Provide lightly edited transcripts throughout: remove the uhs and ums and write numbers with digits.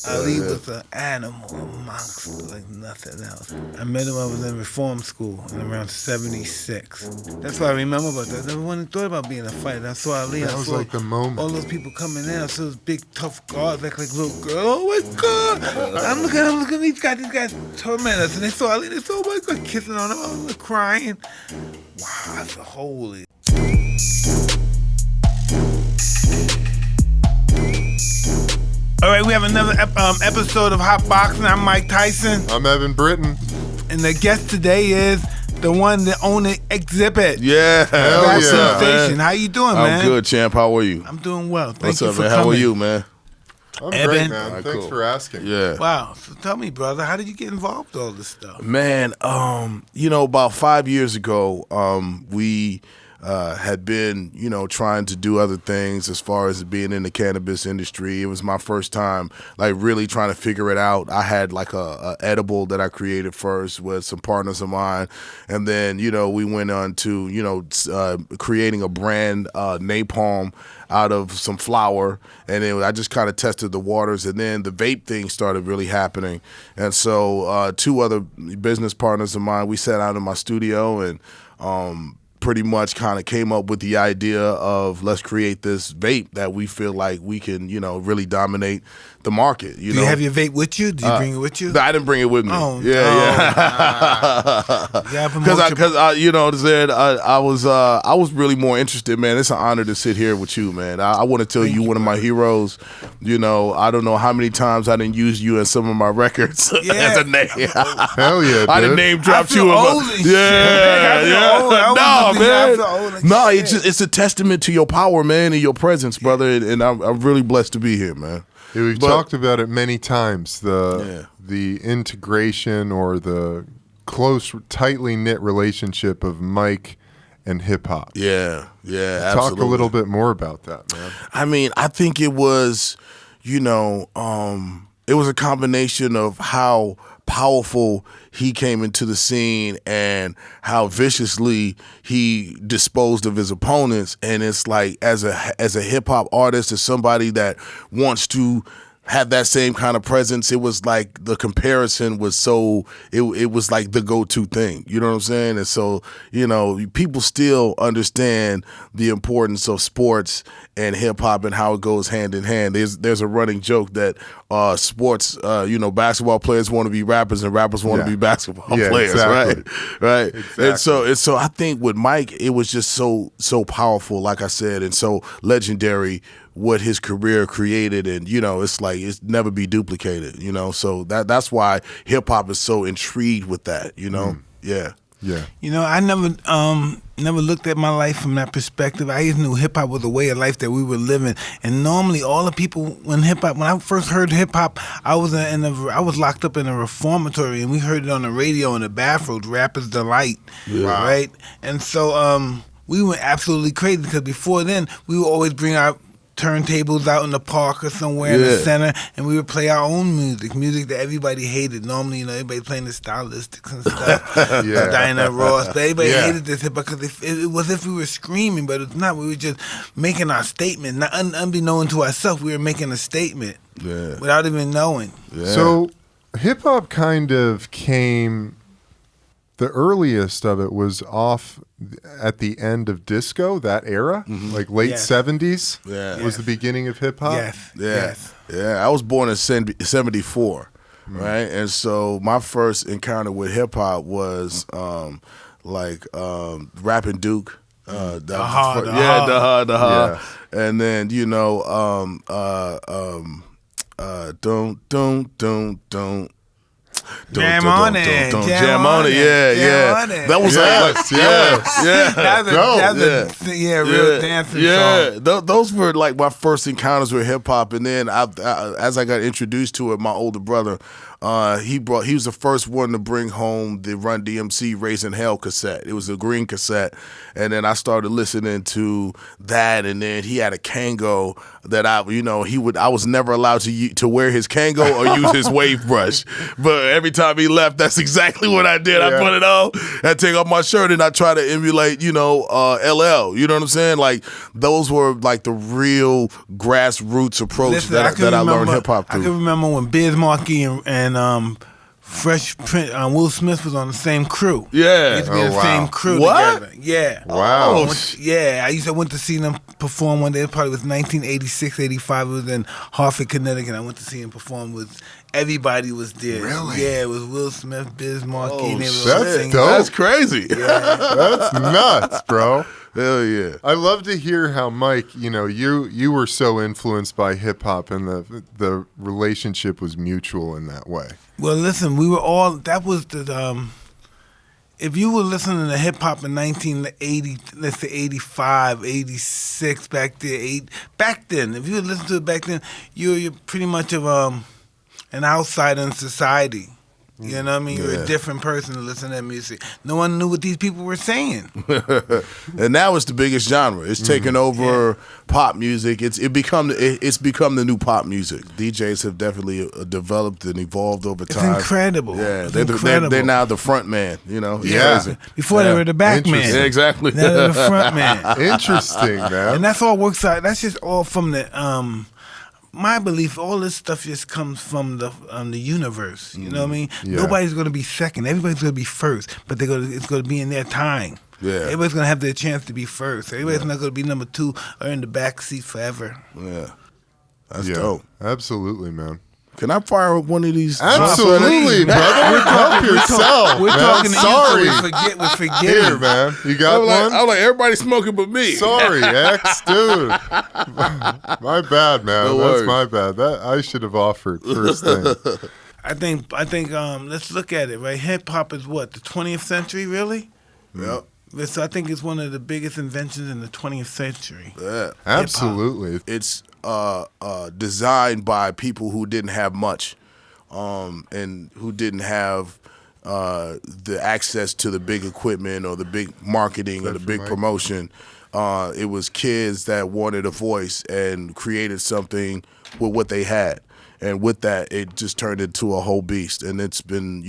Ali was an animal, a monster like nothing else. I met him, I was in reform school in around 76. That's what I remember about that. I never even thought about being a fighter. I saw Ali. That I was saw like the moment. all those people coming in. I saw those big, tough guards like little girls. Oh my God. I'm looking at these guys torment us. And they saw Ali, they saw, oh my God, kissing on him. I was crying. Wow, I said, holy. All right, we have another episode of HOTBOXin. I'm Mike Tyson. I'm Evan Britton. And the guest today is the one that owned Xzibit. Yeah. Hell yeah, Station. How you doing, man? I'm good, champ. How are you? I'm doing well. Thank What's you up, for man? coming. How are you, man? I'm Evan. great, man. All right, Thanks cool. for asking. Yeah. Wow. So tell me, brother, how did you get involved with all this stuff? Man, about 5 years ago, we had been, trying to do other things as far as being in the cannabis industry. It was my first time, like, really trying to figure it out. I had, like, a edible that I created first with some partners of mine. And then, we went on to, creating a brand, napalm, out of some flour. And then I just kind of tested the waters. And then the vape thing started really happening. And so two other business partners of mine, we sat out in my studio and pretty much kind of came up with the idea of let's create this vape that we feel like we can, really dominate the market. Do you have your vape with you? Did you bring it with you? I didn't bring it with me. Oh, yeah. Because I was really more interested, man. It's an honor to sit here with you, man. I want to tell you, one of my heroes. I don't know how many times I didn't use you in some of my records as a name. Hell yeah, dude. I done name dropped you. No, man. No, it's a testament to your power, man, and your presence, brother. And I'm really blessed to be here, man. Yeah, we've talked about it many times. The integration or the close, tightly knit relationship of Mike and hip hop. Yeah, absolutely. Talk a little bit more about that, man. I mean, I think it was, it was a combination of how powerful he came into the scene and how viciously he disposed of his opponents. And it's like, as a hip hop artist, as somebody that wants to have that same kind of presence, it was like the comparison was so, it was like the go-to thing. You know what I'm saying? And so, people still understand the importance of sports and hip hop and how it goes hand in hand. There's a running joke that sports, basketball players want to be rappers and rappers want to be basketball players, exactly. right? Exactly. And so I think with Mike, it was just so powerful, like I said, and so legendary what his career created, and it's like it's never be duplicated. So that's why hip hop is so intrigued with that. Yeah. I never looked at my life from that perspective. I just knew hip hop was a way of life that we were living. And normally, all the people when I first heard hip hop, I was locked up in a reformatory, and we heard it on the radio in the bathrooms, Rapper's Delight, right? And so we went absolutely crazy because before then we would always bring our turntables out in the park or somewhere in the center, and we would play our own music that everybody hated. Normally, everybody playing the Stylistics and stuff, Diana Ross, but everybody hated this hip hop because it was as if we were screaming, but it's not. We were just making our statement. Not unbeknown to ourselves, we were making a statement without even knowing. Yeah. So hip hop kind of came. The earliest of it was off at the end of disco, that era, like late 70s was the beginning of hip hop. Yes. I was born in 74, right? And so my first encounter with hip hop was rapping Duke. The Ha. And then don't. Jam on it. Jam on it. Yeah. That was real dancing song. Those were like my first encounters with hip hop, and then as I got introduced to it, my older brother, he was the first one to bring home the Run DMC Raising Hell cassette. It was a green cassette, and then I started listening to that, and then he had a Kango that I was never allowed to wear his Kango or use his wave brush, but every time time he left, that's exactly what I did. I put it on, I take off my shirt, and I try to emulate, LL. You know what I'm saying? Like, those were like the real grassroots approach that I learned hip hop through. I can remember when Biz Markie and Fresh Prince, Will Smith was on the same crew. Yeah. They used to be in the same crew together. Yeah. Wow. I went to see them perform one day. It probably was 1986, 85. It was in Hartford, Connecticut. I went to see him perform with everybody was there. Really? Yeah, it was Will Smith, Biz Markie. And they were that's singing. dope. That's crazy. Yeah. That's nuts, bro. Hell yeah. I love to hear how, Mike, you were so influenced by hip hop, and the relationship was mutual in that way. Well, listen, we were all, that was the, if you were listening to hip hop in 1980, let's say 85, 86, back then, if you were listening to it back then, you're pretty much of an outsider in society. You know what I mean? You're a different person to listen to that music. No one knew what these people were saying. And now it's the biggest genre. It's taken over pop music. It's become the new pop music. DJs have definitely developed and evolved over time. It's incredible. Yeah, they're now the front man. Yeah. Before they were the back man. Yeah, exactly. Now they're the front man. Interesting, man. And that's all works out. That's just all from the my belief. All this stuff just comes from the universe. You know what I mean? Yeah. Nobody's going to be second. Everybody's going to be first. But it's going to be in their time. Yeah. Everybody's going to have their chance to be first. Everybody's not going to be number 2 or in the back seat forever. Yeah, that's dope. Absolutely, man. Can I fire up one of these? Absolutely, brother. Help yourself. We're man. talking to Sorry. you, so we forget. Here, man. You got one? I'm like, everybody's smoking but me. Sorry, X, dude. My bad, man. No That's worries. my bad. That I should have offered first thing. I think. Let's look at it. Right, hip hop is what, the 20th century, really? Yep. So I think it's one of the biggest inventions in the 20th century. Yeah. Absolutely. It's designed by people who didn't have much, and who didn't have the access to the big equipment or the big marketing or the big promotion. It was kids that wanted a voice and created something with what they had. And with that, it just turned into a whole beast. And it's been,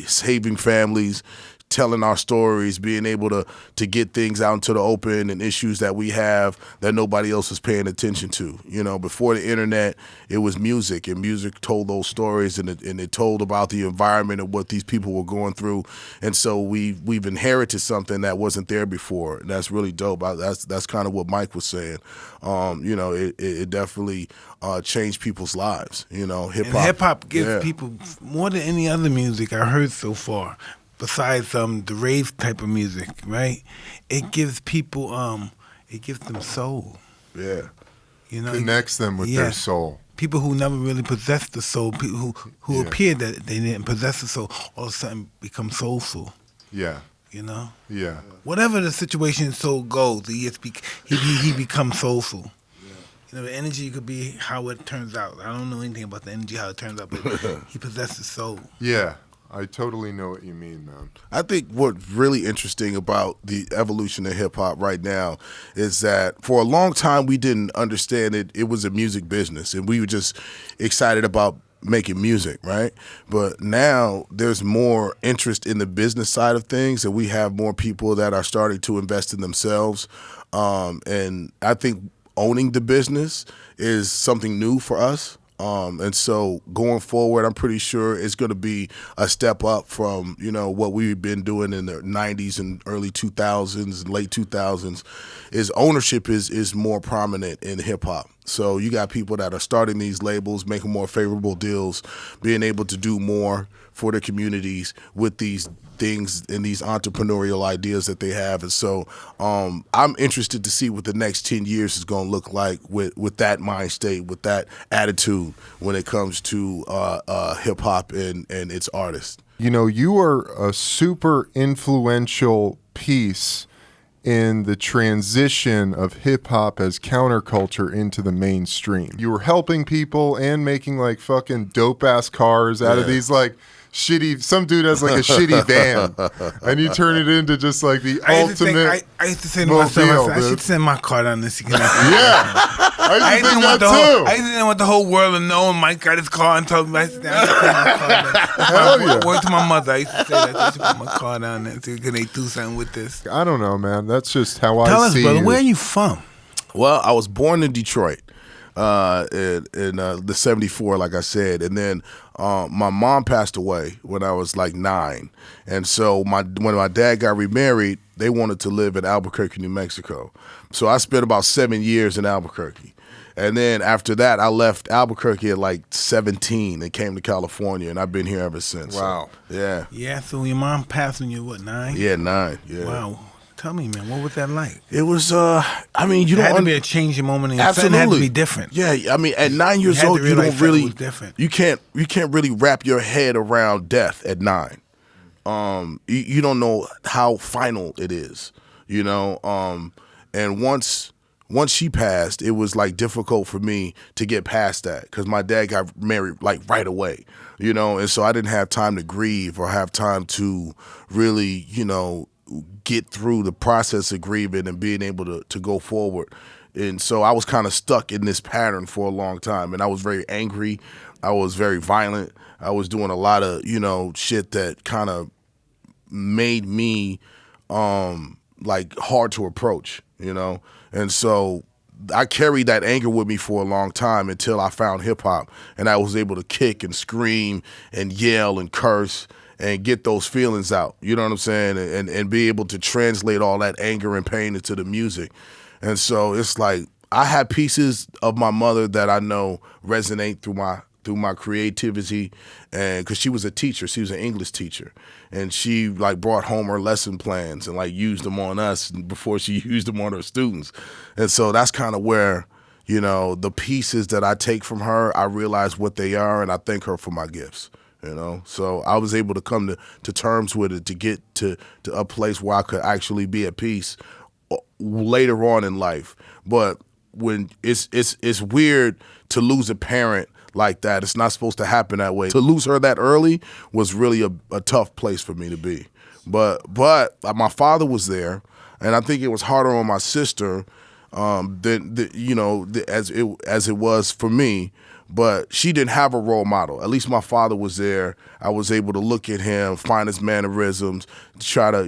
saving families, telling our stories, being able to get things out into the open and issues that we have that nobody else is paying attention to. Before the internet, it was music, and music told those stories, and it told about the environment and what these people were going through. And so we've inherited something that wasn't there before, and that's really dope. That's kind of what Mike was saying. It definitely changed people's lives. Hip hop gives people more than any other music I heard so far. Besides the rave type of music, right? It gives people, it gives them soul. Yeah. Connects them with their soul. People who never really possessed the soul, people who appeared that they didn't possess the soul, all of a sudden become soulful. Yeah. Yeah. Whatever the situation soul goes, he becomes soulful. The energy could be how it turns out. I don't know anything about the energy, how it turns out, but he possesses soul. Yeah. I totally know what you mean, man. I think what's really interesting about the evolution of hip-hop right now is that for a long time we didn't understand it was a music business, and we were just excited about making music, right? But now there's more interest in the business side of things, and we have more people that are starting to invest in themselves. And I think owning the business is something new for us. And so going forward, I'm pretty sure it's going to be a step up from, what we've been doing in the 90s and early 2000s and late 2000s. Is ownership is more prominent in hip hop. So you got people that are starting these labels, making more favorable deals, being able to do more for their communities with these things and these entrepreneurial ideas that they have. And so I'm interested to see what the next 10 years is going to look like with that mind state, with that attitude when it comes to hip hop and its artists. You are a super influential piece in the transition of hip-hop as counterculture into the mainstream. You were helping people and making like fucking dope-ass cars out of these like shitty. Some dude has like a shitty van, and you turn it into just like the ultimate. I used to say to myself, I should send my car down this. Yeah, I used to think that too. I used to want the whole world to know. And Mike got his car and told me, I used to send my car down. Hell yeah. Word to my mother. I used to say that I should put my car down there so they do something with this. I don't know, man. That's just how Tell I us, see brother, you. where are you from? Well, I was born in Detroit in the 74, like I said. And then my mom passed away when I was like 9. And so when my dad got remarried, they wanted to live in Albuquerque, New Mexico. So I spent about 7 years in Albuquerque. And then after that, I left Albuquerque at like 17 and came to California, and I've been here ever since. Wow. So, yeah. Yeah, so your mom passed when you were, what, 9? Yeah, 9. Yeah. Wow. Tell me, man, what was that like? It was, I mean, you It don't... had to be a changing moment in your life. Absolutely. It had to be different. Yeah, I mean, at 9 years had to old, you realize don't really... something was different. You can't really wrap your head around death at 9. You don't know how final it is, you know? And once she passed, it was like difficult for me to get past that because my dad got married like right away, you know, and so I didn't have time to grieve or have time to really, you know, get through the process of grieving and being able to go forward. And so I was kind of stuck in this pattern for a long time, and I was very angry. I was very violent. I was doing a lot of, you know, shit that kind of made me like hard to approach, you know? And so I carried that anger with me for a long time until I found hip hop, and I was able to kick and scream and yell and curse and get those feelings out, you know what I'm saying? And be able to translate all that anger and pain into the music. And so it's like I had pieces of my mother that I know resonate through my creativity, and because she was a teacher, she was an English teacher, and she like brought home her lesson plans and like used them on us before she used them on her students. And so that's kind of where, you know, the pieces that I take from her, I realize what they are, and I thank her for my gifts, you know. So I was able to come to terms with it to get to a place where I could actually be at peace later on in life. But when it's weird to lose a parent like that. It's not supposed to happen that way. To lose her that early was really a tough place for me to be. But my father was there, and I think it was harder on my sister than you know, as it was for me. But she didn't have a role model. At least my father was there. I was able to look at him, find his mannerisms, try to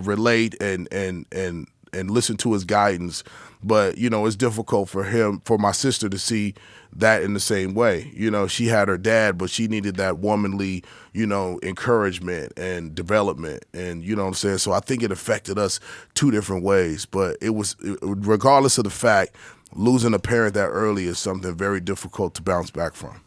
relate and listen to his guidance. But, you know, it's difficult for my sister to see that in the same way. You know, she had her dad, but she needed that womanly, you know, encouragement and development. And, you know what I'm saying? So I think it affected us 2 different ways. But regardless of the fact, losing a parent that early is something very difficult to bounce back from.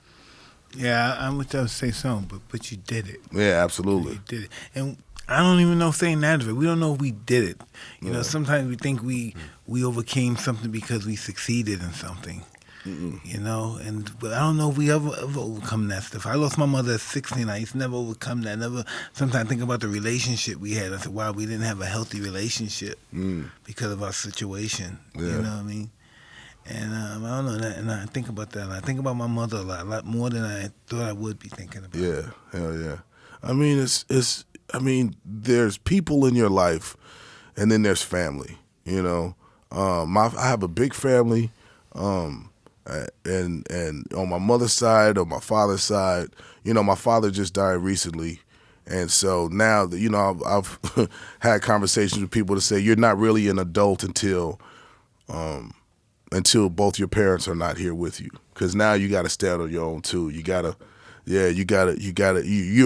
Yeah, I would say so, but you did it. Yeah, absolutely. You did it. And I don't even know if saying that is it. We don't know if we did it. You know, sometimes we think we overcame something because we succeeded in something. You know, but I don't know if we ever overcome that stuff. I lost my mother at 16. I used to never overcome that. Sometimes I think about the relationship we had. I said, wow, we didn't have a healthy relationship because of our situation. Yeah. You know what I mean? And I don't know, and I think about that. I think about my mother a lot more than I thought I would be thinking about. Yeah, hell yeah. I mean, there's people in your life, and then there's family. You know, I have a big family, and on my mother's side, on my father's side, you know, my father just died recently. And so now that, you know, I've had conversations with people to say you're not really an adult until both your parents are not here with you, because now you got to stand on your own too. You're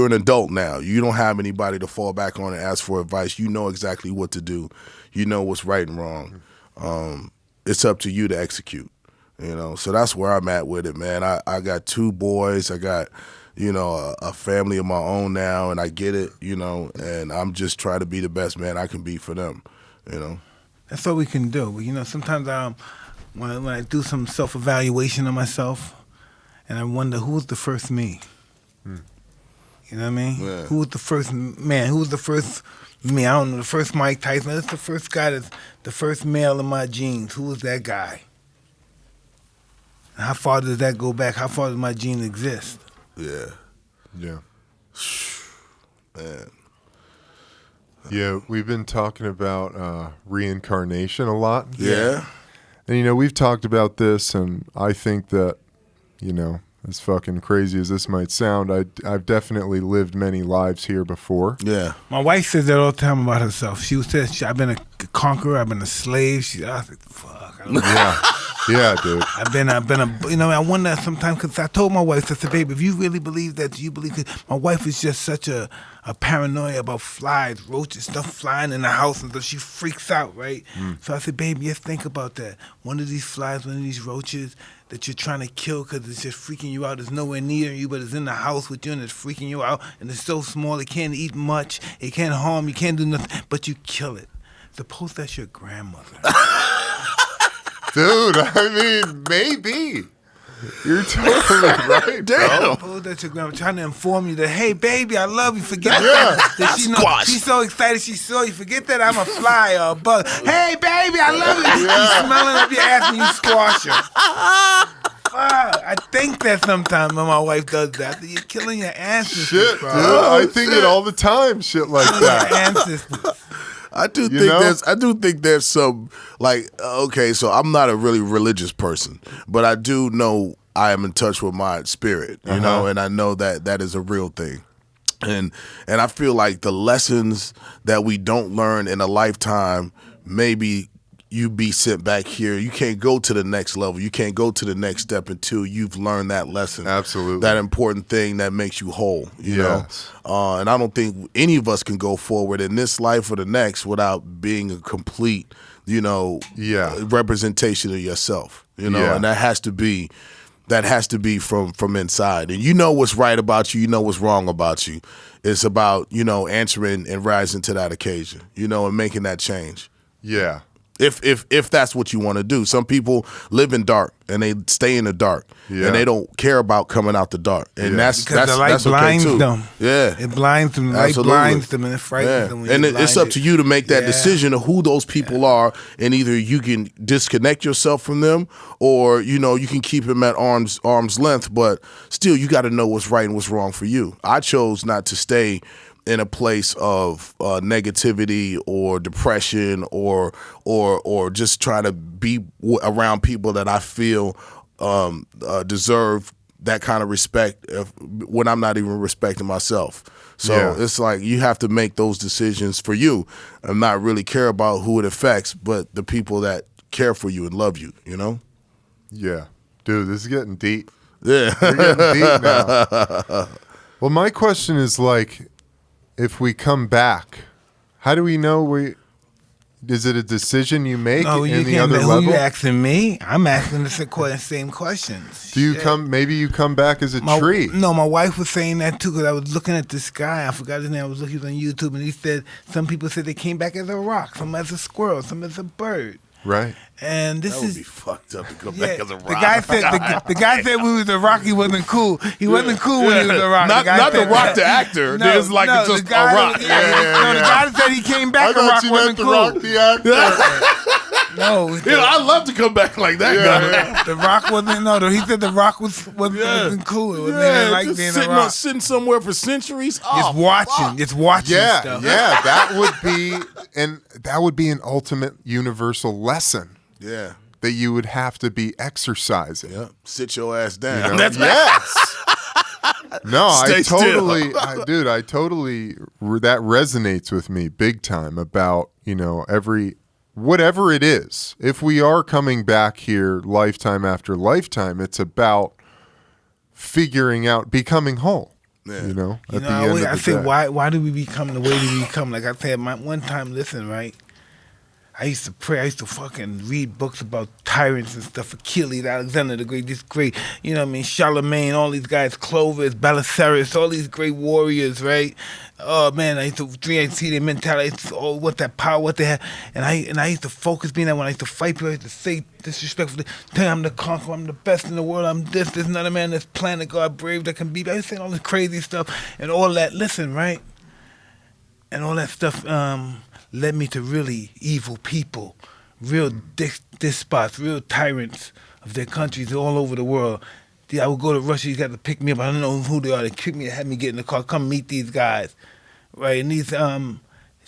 an adult now. You don't have anybody to fall back on and ask for advice. You know exactly what to do. You know what's right and wrong. It's up to you to execute, you know. So that's where I'm at with it, man. I got 2 boys. I got, you know, a family of my own now, and I get it, you know, and I'm just trying to be the best man I can be for them, you know. That's all we can do. You know, sometimes when I do some self-evaluation of myself, and I wonder who was the first me. You know what I mean? Yeah. Who was the first man? Who was the first me? I don't know. The first Mike Tyson. That's the first guy. That's the first male in my genes. Who was that guy? And how far does that go back? How far does my gene exist? Yeah. Yeah. Man. Yeah, we've been talking about reincarnation a lot. Yeah. And, we've talked about this, and I think that, as fucking crazy as this might sound, I've definitely lived many lives here before. Yeah. My wife says that all the time about herself. She says, I've been a conqueror, I've been a slave. I was like, fuck. I don't know. Yeah, dude. I've been I wonder sometimes, because I told my wife, I said, babe, if you really believe that, you believe that. My wife is just such a paranoia about flies, roaches, stuff flying in the house and stuff. She freaks out, right? So I said, babe, just think about that. One of these flies, one of these roaches that you're trying to kill because it's just freaking you out. It's nowhere near you, but it's in the house with you and it's freaking you out. And it's so small, it can't eat much. It can't harm you, can't do nothing, but you kill it. Suppose that's your grandmother. Dude, I mean, maybe. You're totally right, Damn. Suppose that's your grandmother trying to inform you that, hey, baby, I love you. Forget that. She knows, she's so excited she saw you. Forget that I'm a fly or a bug. Hey, baby, I love you. She's smelling up your ass and you squash her. I think that sometimes when my wife does that, you're killing your ancestors. Shit, bro. dude. I think it all the time, shit like that. Your ancestors. I do think there's some, like, okay, so I'm not a really religious person, but I do know I am in touch with my spirit, you know, and I know that that is a real thing. And I feel like the lessons that we don't learn in a lifetime, maybe you be sent back here. You can't go to the next level. You can't go to the next step until you've learned that lesson. Absolutely. That important thing that makes you whole, you know? And I don't think any of us can go forward in this life or the next without being a complete, representation of yourself, you know? And that has to be from inside. And you know what's right about you. You know what's wrong about you. It's about, answering and rising to that occasion, and making that change. Yeah. If that's what you want to do. Some people live in dark and they stay in the dark and they don't care about coming out the dark. And that's the light blinds okay too. them. Yeah. It blinds them. The light blinds them and it frightens them. And it's up to you to make that decision of who those people are, and either you can disconnect yourself from them or, you can keep them at arm's length, but still you got to know what's right and what's wrong for you. I chose not to stay in a place of negativity or depression or just trying to be around people that I feel deserve that kind of respect when I'm not even respecting myself. So it's like you have to make those decisions for you and not really care about who it affects, but the people that care for you and love you, Yeah. Dude, this is getting deep. Yeah. We're getting deep now. Well, my question is like, if we come back, how do we know is it a decision you make in the other level? Who you asking me? I'm asking the same questions. Do you maybe you come back as a tree? No, my wife was saying that too because I was looking at this guy. I forgot his name. I was looking on YouTube and he said some people said they came back as a rock, some as a squirrel, some as a bird. Right. And this that would be fucked up to go back as a rock. The guy said we was the rock. He wasn't cool. He wasn't cool when he was the rock. Not the rock, the actor. There's like just a rock. The guy said he came back. I A rock wasn't cool. Rock the actor. No, I'd love to come back like that guy. The rock wasn't. No, he said the rock wasn't cool. It wasn't like being a rock. Sitting somewhere for centuries. Just watching. Just watching stuff. Yeah, that would be an ultimate universal lesson. Yeah. That you would have to be exercising. Yeah. Sit your ass down. Yes. No, Stay totally that resonates with me big time about, whatever it is. If we are coming back here lifetime after lifetime, it's about figuring out, becoming whole. Yeah. At the end of the I say, day. why do we become the way we become? Like I said, one time, listen, right? I used to pray. I used to fucking read books about tyrants and stuff. Achilles, Alexander the Great, this great, Charlemagne, all these guys, Clovis, Belisarius, all these great warriors, right? Oh man, I used to dream, I see their mentality, what that power, what they have, and I used to focus being that when I used to fight people, I used to say disrespectfully, tell I'm the conqueror, I'm the best in the world, I'm this, there's another man, this planet God brave that can beat. I used to say all this crazy stuff and all that. Listen, right? And all that stuff led me to really evil people, real despots, real tyrants of their countries all over the world. I would go to Russia. You got to pick me up. I don't know who they are. They kick me, had me get in the car, come meet these guys, right? And these,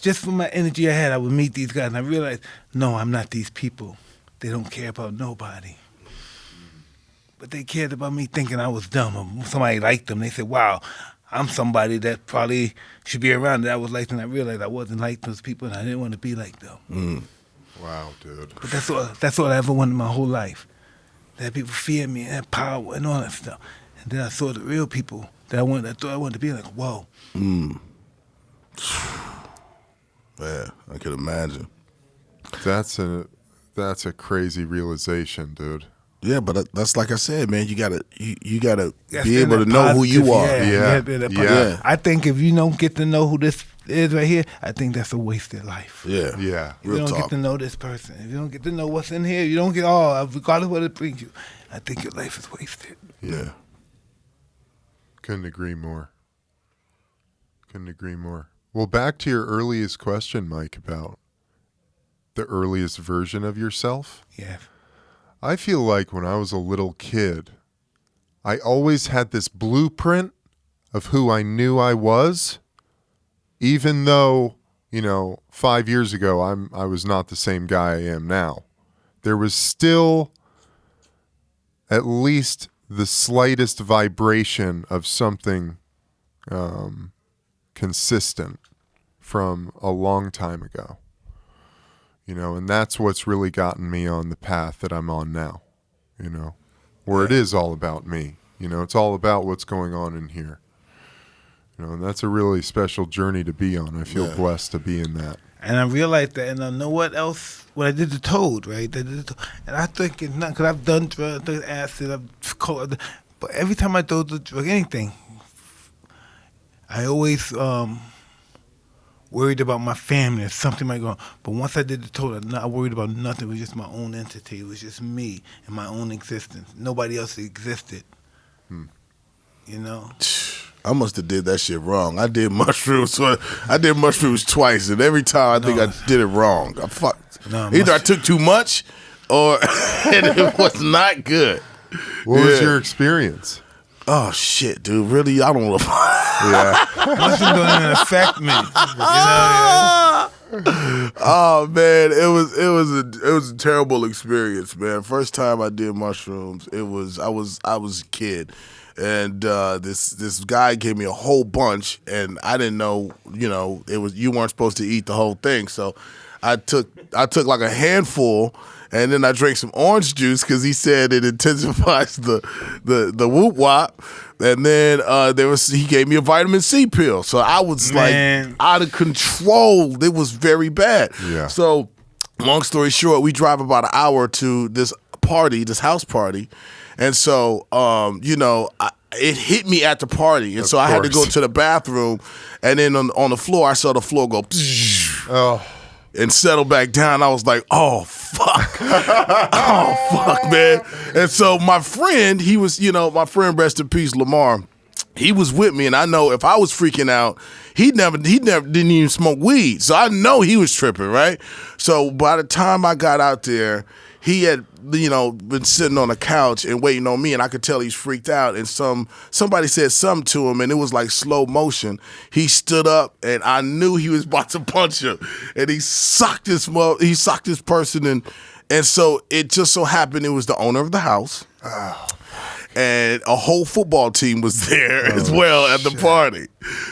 just from my energy I had, I would meet these guys, and I realized, no, I'm not these people. They don't care about nobody. But they cared about me thinking I was dumb, or somebody liked them. They said, wow, I'm somebody that probably should be around that I was like, and I realized I wasn't like those people, and I didn't want to be like them. Wow, dude. But that's all I ever wanted my whole life. That people feared me and had power and all that stuff. And then I saw the real people that I thought I wanted to be like, whoa. Man, I can imagine. That's a crazy realization, dude. Yeah, but that's like I said, man. You gotta That's be able to that know who you are. Yeah. I think if you don't get to know who this is right here, I think that's a wasted life. Yeah. If you Real don't talk. get to know this person, if you don't get to know what's in here, you don't get regardless of what it brings you, I think your life is wasted. Yeah. Couldn't agree more. Well, back to your earliest question, Mike, about the earliest version of yourself. Yeah. I feel like when I was a little kid, I always had this blueprint of who I knew I was, even though, 5 years ago I was not the same guy I am now. There was still at least the slightest vibration of something consistent from a long time ago. And that's what's really gotten me on the path that I'm on now, where it is all about me. It's all about what's going on in here. And that's a really special journey to be on. I feel blessed to be in that. And I realized that, and I know what I did the Toad, right? And I think it's not, because I've done drugs, acid, but every time I do the drug, anything, I always worried about my family or something might go on. But once I did the Toad, I'm not worried about nothing. It was just my own entity. It was just me and my own existence. Nobody else existed. I must have did that shit wrong. I did mushrooms twice, and every time I think I did it wrong. I fucked. Either I took too much, or and it was not good. What was your experience? Oh shit, dude! Really, I don't know. Mushroom don't even affect me. Oh man, it was a terrible experience, man. First time I did mushrooms, I was a kid. And this guy gave me a whole bunch, and I didn't know, you weren't supposed to eat the whole thing. So I took like a handful, and then I drank some orange juice because he said it intensifies the whoop wop. And then he gave me a vitamin C pill. So I was like out of control. It was very bad. Yeah. So long story short, we drive about an hour to this house party. And so, it hit me at the party. And so I had to go to the bathroom. And then on the floor, I saw the floor go and settle back down. I was like, oh, fuck. Oh, fuck, man. And so my friend, he was, my friend, rest in peace, Lamar, he was with me. And I know if I was freaking out, he never didn't even smoke weed. So I know he was tripping, right? So by the time I got out there, he had, been sitting on a couch and waiting on me, and I could tell he's freaked out. And somebody said something to him, and it was like slow motion. He stood up, and I knew he was about to punch him, and he socked this person, and so it just so happened it was the owner of the house. Oh. And a whole football team was there as well at the party.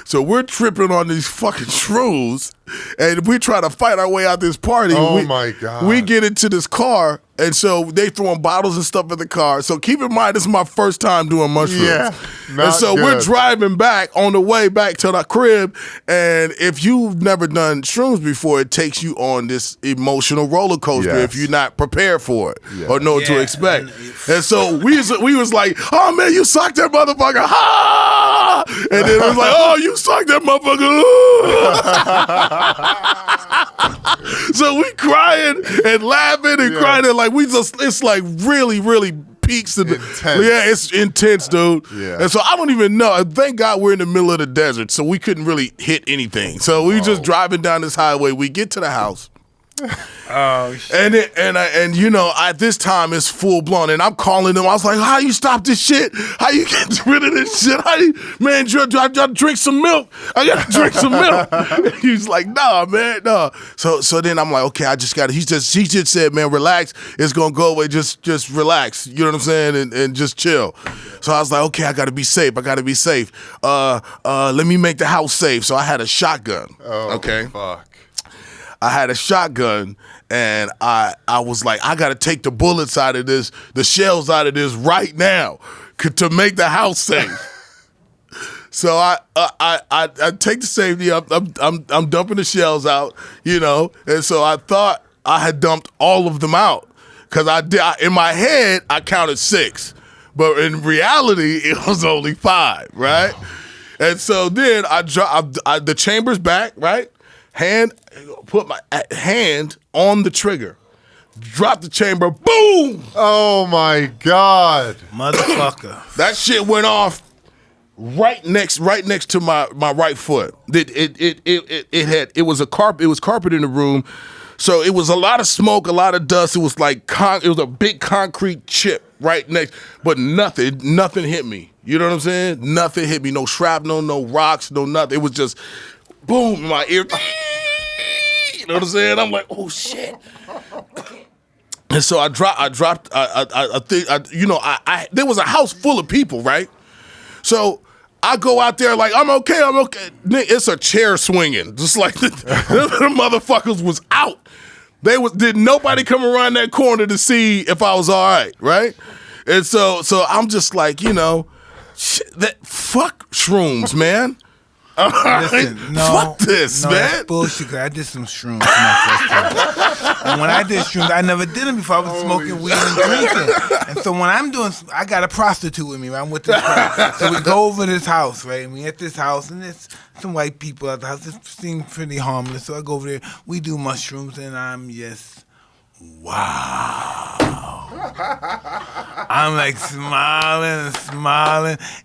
So we're tripping on these fucking shrooms, and we try to fight our way out this party. My God. We get into this car, and so they throwing bottles and stuff in the car. So keep in mind, this is my first time doing mushrooms. Yeah, and so we're driving back on the way back to the crib, and if you've never done shrooms before, it takes you on this emotional roller coaster if you're not prepared for it or know what to expect. And so we was like, oh man, you sucked that motherfucker, ha! And then it was like, oh, you sucked that motherfucker. So we crying and laughing and crying and like it's like really, really peaks in intense. Yeah, it's intense, dude. Yeah. And so I don't even know. Thank God we're in the middle of the desert, so we couldn't really hit anything. So we just driving down this highway. We get to the house. Oh shit! And you know, at this time it's full blown, and I'm calling them. I was like, "How you stop this shit? How you get rid of this shit? How you, man? I gotta drink some milk. I gotta drink some milk." He's like, "Nah, man, nah." So then I'm like, "Okay, I just gotta." He just said, "Man, relax. It's gonna go away. Just relax. You know what I'm saying? And just chill." So I was like, "Okay, I gotta be safe. I gotta be safe. Let me make the house safe." So I had a shotgun. Oh, okay. Fuck. I had a shotgun, and I was like, I gotta take the bullets out of this, the shells out of this right now, to make the house safe. So I take the safety. I'm dumping the shells out, you know, and so I thought I had dumped all of them out because in my head I counted 6, but in reality it was only 5, right? And so then I the chamber's back, right? Put my hand on the trigger, drop the chamber, boom! Oh my God, motherfucker! That shit went off right next to my right foot. It was carpet in the room, so it was a lot of smoke, a lot of dust. It was like it was a big concrete chip right next, but nothing hit me. You know what I'm saying? Nothing hit me. No shrapnel, no rocks, no nothing. It was just boom in my ear. You know what I'm saying? I'm like, oh shit. And so I dropped. I think you know, there was a house full of people, right? So I go out there like, I'm okay. It's a chair swinging, just like the motherfuckers was out. Did nobody come around that corner to see if I was all right, right? And so I'm just like, you know, fuck shrooms, man. Listen, fuck this, man. That's bullshit. 'Cause I did some shrooms my first time. And when I did shrooms, I never did them before. I was smoking weed and drinking. And so when I'm doing, I got a prostitute with me. Right? I'm with this girl. So we go over to this house, right? And we at this house, and there's some white people at the house. It seems pretty harmless. So I go over there. We do mushrooms, and I'm just, wow. I'm like smiling.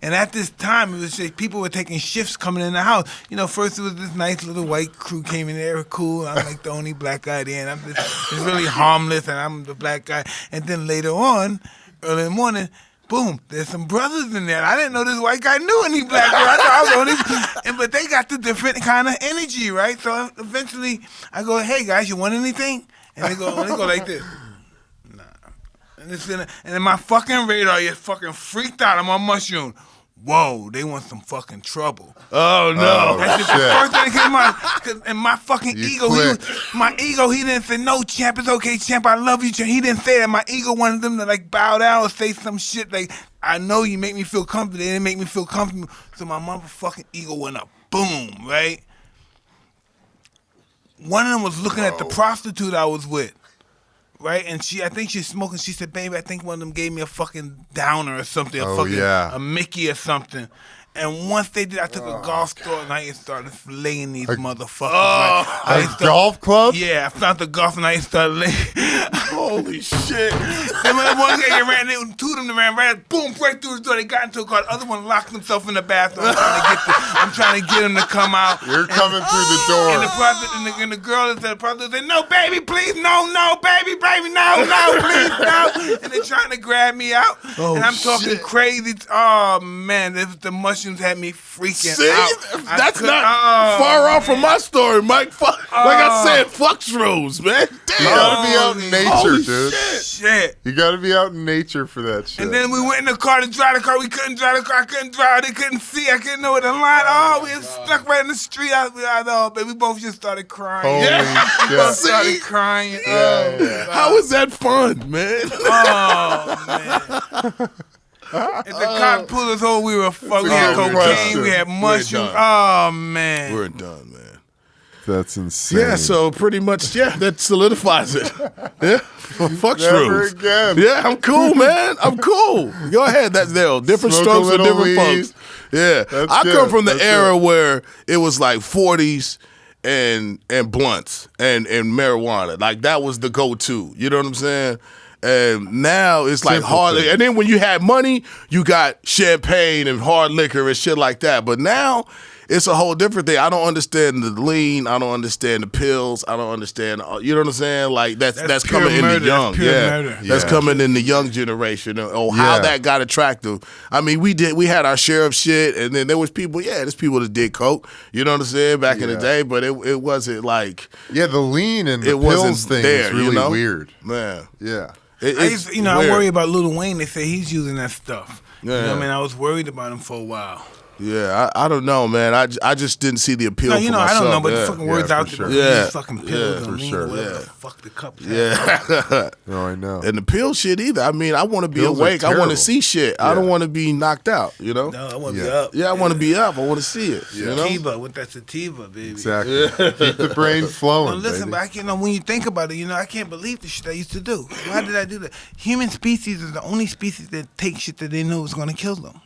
And at this time, it was like people were taking shifts coming in the house. You know, first it was this nice little white crew came in there, cool. I'm like the only black guy there, and I'm just really harmless, and I'm the black guy. And then later on, early in the morning, boom, there's some brothers in there. I didn't know this white guy knew any black girl. I thought I was only, but they got the different kind of energy, right? So eventually, I go, hey guys, you want anything? And they go like this. And then my fucking radar is fucking freaked out. I'm on mushroom. Whoa, they want some fucking trouble. Oh no! That's just the first thing that came out. And my fucking ego, he didn't say no, champ. It's okay, champ. I love you, champ. He didn't say that. My ego wanted them to like bow down or say some shit like, I know you make me feel comfortable. They didn't make me feel comfortable. So my motherfucking ego went up. Boom, right? One of them was looking at the prostitute I was with. Right, and I think she's smoking. She said, "Baby, I think one of them gave me a fucking downer or something, a Mickey or something." And once they did, I took a golf store and I started laying these motherfuckers. A golf club? Yeah, I found the golf and I started laying. Holy shit! And when one guy ran, two of them ran right, boom, right through the door. They got into a car. The other one locked himself in the bathroom. I'm trying to get him to come out. You're coming through the door. And the girl is at the prostitute said, "No, baby, please, no, baby, no, please, no." And they're trying to grab me out. And I'm talking crazy. Oh man, the mushrooms had me freaking out. That's not far off from my story, Mike. Like I said, fuck shrooms, man. Damn. You gotta be out in nature, dude. Shit. You gotta be out in nature for that shit. And then we went in the car to drive the car. We couldn't drive the car. I couldn't drive. They couldn't see. I couldn't know where the line. Oh, we were stuck right in the street. We both just started crying. Holy We both started crying. Yeah. How was that fun, man? Oh, man. If the cop pulled us over, we were fucked. We had cocaine, we had mushrooms. Oh, man. We're done, man. That's insane. Yeah, so pretty much, that solidifies it. Yeah, fuck Never shrooms. again. Yeah, I'm cool, man. I'm cool. Go ahead. That's there. Different Smoke strokes for different weed. folks. Yeah, I come from the era where it was like 40s and blunts and marijuana. Like that was the go-to. You know what I'm saying? And now it's like hard liquor. And then when you had money, you got champagne and hard liquor and shit like that. But now it's a whole different thing. I don't understand the lean. I don't understand the pills. I don't understand. You know what I'm saying? Like that's coming in the young. That's coming in the young generation. Oh, how that got attractive. I mean, we had our share of shit, and then there was people. Yeah, there's people that did coke. You know what I'm saying? Back in the day, but it wasn't like the lean and the pills thing is really weird. Man, yeah. I worry about Lil Wayne. They say he's using that stuff. Yeah. You know what I mean? I was worried about him for a while. Yeah, I don't know, man. I just didn't see the appeal. No, you know, myself. I don't know, but the fucking words out there, these fucking pills for and lean sure. or whatever the fuck the cup. No, I know. And the pill shit either. I mean, I want to be awake. I want to see shit. I don't want to be knocked out. You know? No, I want to be up. Yeah, I want to be up. I want to see it. You know? Sativa, with that sativa, baby. Exactly. Keep the brain flowing. No, listen, baby. but when you think about it, I can't believe the shit I used to do. Why did I do that? Human species is the only species that take shit that they know is going to kill them.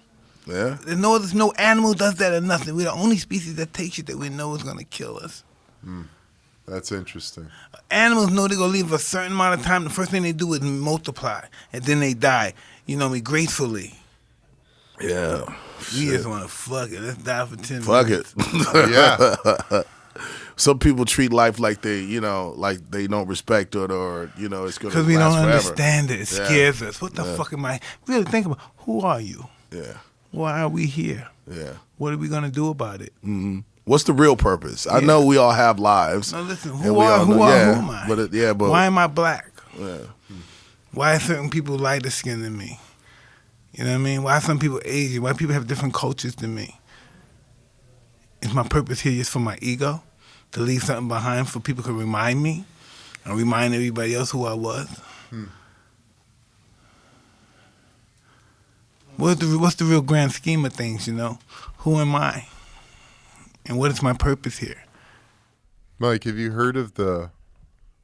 Yeah. There's no animal does that or nothing. We're the only species that take shit that we know is going to kill us. That's interesting. Animals know they're going to leave a certain amount of time. The first thing they do is multiply, and then they die. Gracefully. Yeah. We just want to fuck it. Let's die for 10 fuck minutes. It. Some people treat life like they don't respect it, or it's going to last because we don't forever. understand it. It scares us. What the fuck am I? Really think about who are you? Yeah. Why are we here? Yeah. What are we gonna do about it? Mm-hmm. What's the real purpose? I know we all have lives. No, listen. Who am I? But why am I black? Yeah. Why are certain people lighter skinned than me? You know what I mean? Why are some people Asian? Why people have different cultures than me? Is my purpose here just for my ego? To leave something behind for people to remind me and remind everybody else who I was? What's the real grand scheme of things, Who am I? And what is my purpose here? Mike, have you heard of the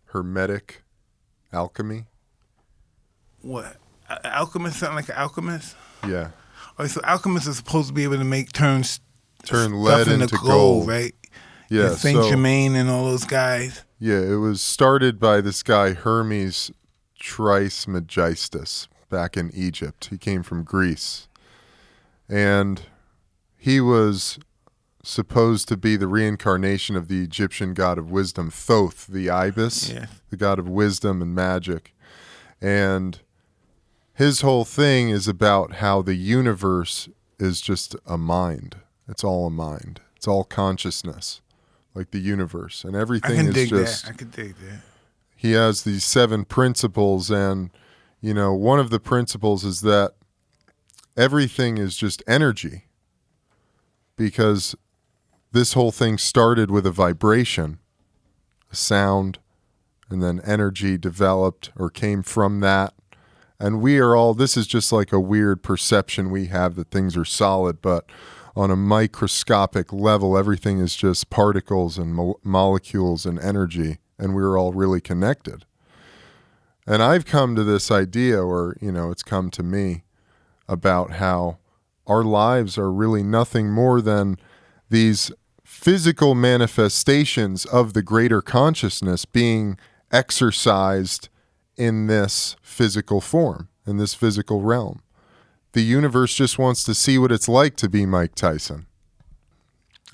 Hermetic Alchemy? What? Alchemist? Sound like an alchemist? Yeah. Oh, so alchemists are supposed to be able to turn lead into gold, right? Yeah. Saint Germain and all those guys. Yeah, it was started by this guy Hermes Trismegistus back in Egypt. He came from Greece. And he was supposed to be the reincarnation of the Egyptian god of wisdom, Thoth, the ibis, the god of wisdom and magic. And his whole thing is about how the universe is just a mind. It's all a mind. It's all consciousness, like the universe. And everything is just... I can dig that. He has these 7 principles, and one of the principles is that everything is just energy, because this whole thing started with a vibration, a sound, and then energy developed or came from that. And this is just like a weird perception we have that things are solid, but on a microscopic level, everything is just particles and molecules and energy, and we're all really connected. And I've come to this idea, or, it's come to me, about how our lives are really nothing more than these physical manifestations of the greater consciousness being exercised in this physical form, in this physical realm. The universe just wants to see what it's like to be Mike Tyson.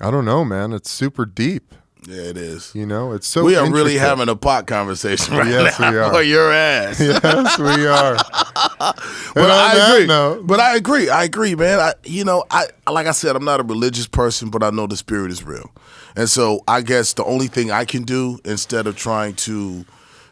I don't know, man. It's super deep. Yeah, it is. It's so We are really having a pot conversation right now. Yes, we are. For your ass. Yes, we are. But I agree. But I agree, man. Like I said, I'm not a religious person, but I know the spirit is real. And so I guess the only thing I can do, instead of trying to,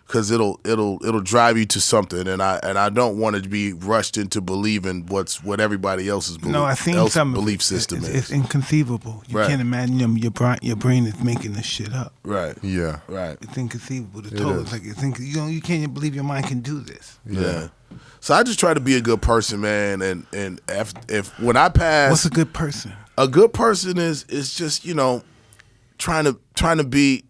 because it'll drive you to something, and I don't want to be rushed into believing what everybody else's belief system is. It's inconceivable. You can't imagine your brain is making this shit up. Right. Yeah. Right. It's inconceivable. You can't believe your mind can do this. Yeah. So I just try to be a good person, man. And if when I pass, what's a good person? A good person is just trying to be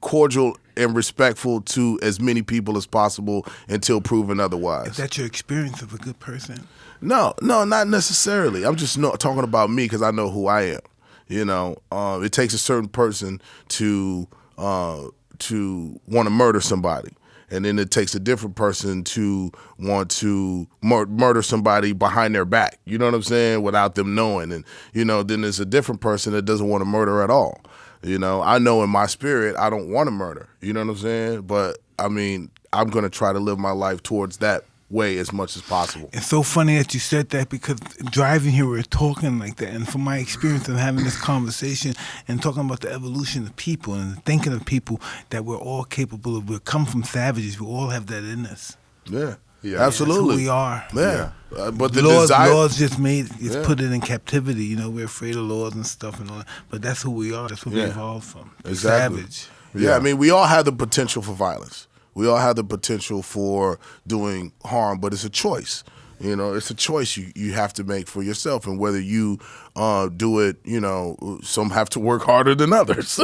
cordial and respectful to as many people as possible until proven otherwise. Is that your experience of a good person? No, not necessarily. I'm just talking about me because I know who I am. It takes a certain person to want to murder somebody. and then it takes a different person to want to murder somebody behind their back. You know what I'm saying? Without them knowing, and then there's a different person that doesn't want to murder at all. I know in my spirit I don't want to murder. You know what I'm saying? But I mean, I'm gonna try to live my life towards that way as much as possible. It's so funny that you said that, because driving here we're talking like that, and from my experience of having this conversation and talking about the evolution of people and thinking of people, that we're all capable of. We come from savages. We all have that in us. Yeah, yeah, absolutely. That's who we are. Yeah, but the laws just made put it in captivity. We're afraid of laws and stuff and all that. But that's who we are. That's where we evolved from. Exactly. Savage. Yeah, I mean, we all have the potential for violence. We all have the potential for doing harm, but it's a choice. It's a choice you have to make for yourself, and whether you do it, some have to work harder than others.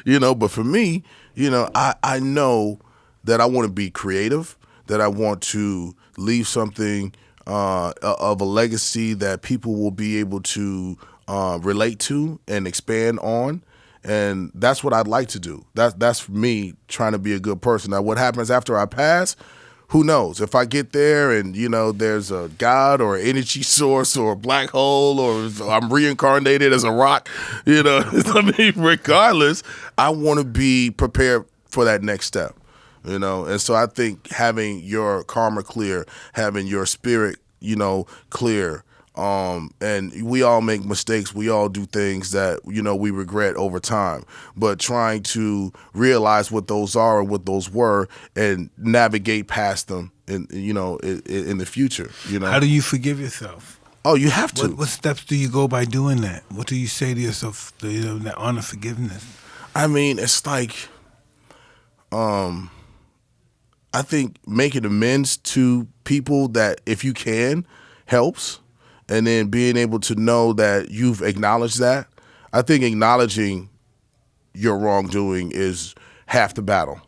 But for me, I know that I want to be creative, that I want to leave something of a legacy that people will be able to relate to and expand on. And that's what I'd like to do. That's me trying to be a good person. Now, what happens after I pass, who knows? If I get there and, there's a God or an energy source or a black hole, or I'm reincarnated as a rock, I mean, regardless, I want to be prepared for that next step, And so I think having your karma clear, having your spirit, clear, and we all make mistakes. We all do things that, we regret over time. But trying to realize what those are and what those were and navigate past them in the future, How do you forgive yourself? Oh, you have to. What steps do you go by doing that? What do you say to yourself, that honor forgiveness? I mean, it's like, I think making amends to people that, if you can, helps. And then being able to know that you've acknowledged that. I think acknowledging your wrongdoing is half the battle.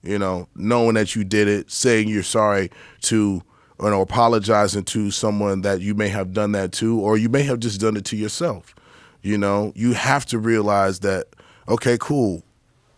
Knowing that you did it, saying you're sorry to, apologizing to someone that you may have done that to, or you may have just done it to yourself. You have to realize that, okay, cool.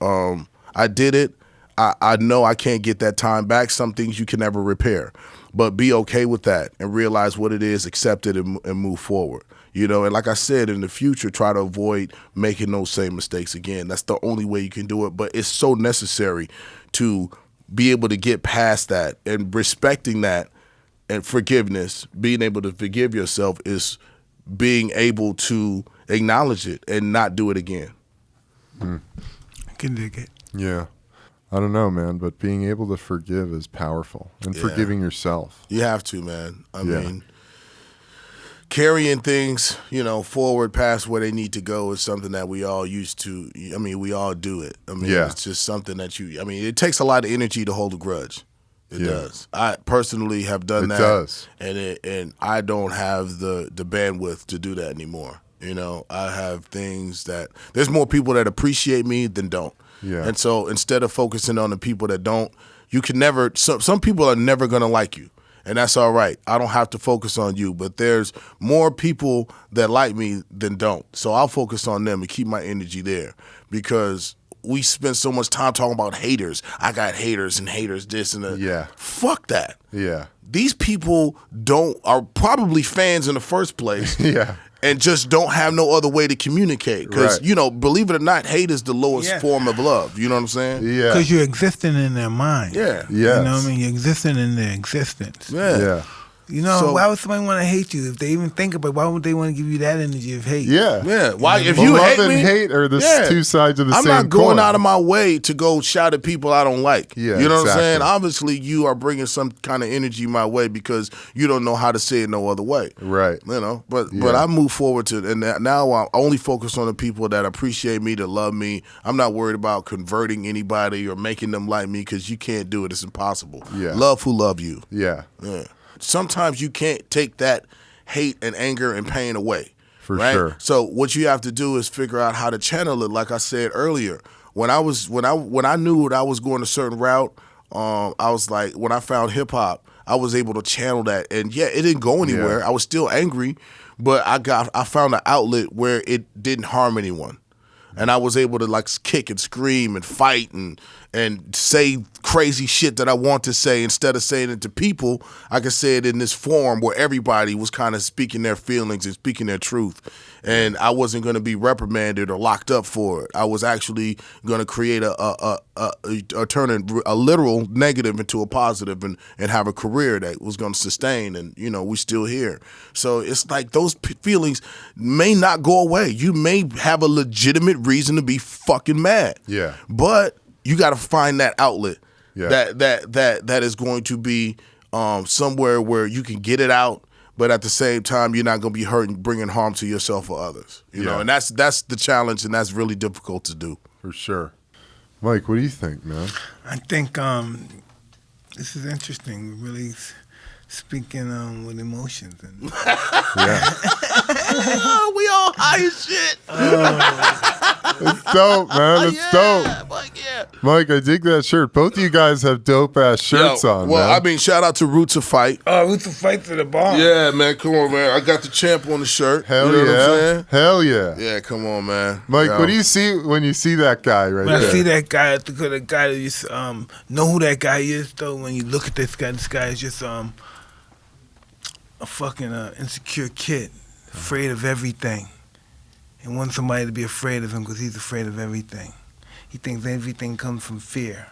I did it. I know I can't get that time back. Some things you can never repair. But be okay with that and realize what it is, accept it, and move forward. And like I said, in the future, try to avoid making those same mistakes again. That's the only way you can do it. But it's so necessary to be able to get past that, and respecting that, and forgiveness, being able to forgive yourself, is being able to acknowledge it and not do it again. I can dig it. Yeah. I don't know, man, but being able to forgive is powerful, and forgiving yourself. You have to, man. I mean, carrying things, forward past where they need to go is something that we all used to. I mean, we all do it. I mean, it's just something that it takes a lot of energy to hold a grudge. It does. I personally have done that. It does. And I don't have the bandwidth to do that anymore. I have things that, there's more people that appreciate me than don't. Yeah. And so instead of focusing on the people that don't, you can never, some people are never going to like you. And that's all right. I don't have to focus on you. But there's more people that like me than don't. So I'll focus on them and keep my energy there, because we spend so much time talking about haters. I got haters and haters this and that. Yeah. Fuck that. Yeah. These people are probably fans in the first place. Yeah. And just don't have no other way to communicate. Because, believe it or not, hate is the lowest form of love. You know what I'm saying? Yeah. Because you're existing in their mind. Yeah. You know what I mean? You're existing in their existence. Yeah. Yeah. Why would somebody want to hate you? If they even think about it, why would they want to give you that energy of hate? Yeah. Yeah. Why? If you hate love me, and hate are the two sides of the I'm same coin. I'm not going out of my way to go shout at people I don't like. Yeah, you know what I'm saying? Obviously, you are bringing some kind of energy my way because you don't know how to say it no other way. Right. But I move forward to, and now I'm only focused on the people that appreciate me, that love me. I'm not worried about converting anybody or making them like me, because you can't do it. It's impossible. Yeah. Love who love you. Yeah. Yeah. Sometimes you can't take that hate and anger and pain away. For sure. So what you have to do is figure out how to channel it. Like I said earlier, when I knew that I was going a certain route, I was like, when I found hip hop, I was able to channel that, and it didn't go anywhere. I was still angry, but I found an outlet where it didn't harm anyone. And I was able to kick and scream and fight and and say crazy shit that I want to say. Instead of saying it to people, I could say it in this form where everybody was kind of speaking their feelings and speaking their truth. And I wasn't going to be reprimanded or locked up for it. I was actually going to create turn a literal negative into a positive and have a career that was going to sustain. And, you know, we're still here. So it's like those feelings may not go away. You may have a legitimate reason to be fucking mad. Yeah. But you got to find that outlet Yeah. that is going to be somewhere where you can get it out, but at the same time you're not going to be hurting, bringing harm to yourself or others. You know, and that's the challenge, and that's really difficult to do. For sure. Mike, what do you think, man? I think this is interesting. We're really speaking with emotions. And Yeah. We all high as shit. It's dope, man. It's dope. Mike, I dig that shirt. Both of you guys have dope ass shirts on. Well, man. I mean, shout out to Roots of Fight. Roots of Fight to the bomb. Yeah, man, come on, man. I got the champ on the shirt. Hell you know yeah. what I'm saying? Hell yeah. Yeah, come on, man. Mike, Yo. what do you see when you see that guy right When there? I see that guy, the guy that you know who that guy is, though. When you look at this guy is just a fucking insecure kid, afraid of everything, and wants somebody to be afraid of him because he's afraid of everything. He thinks everything comes from fear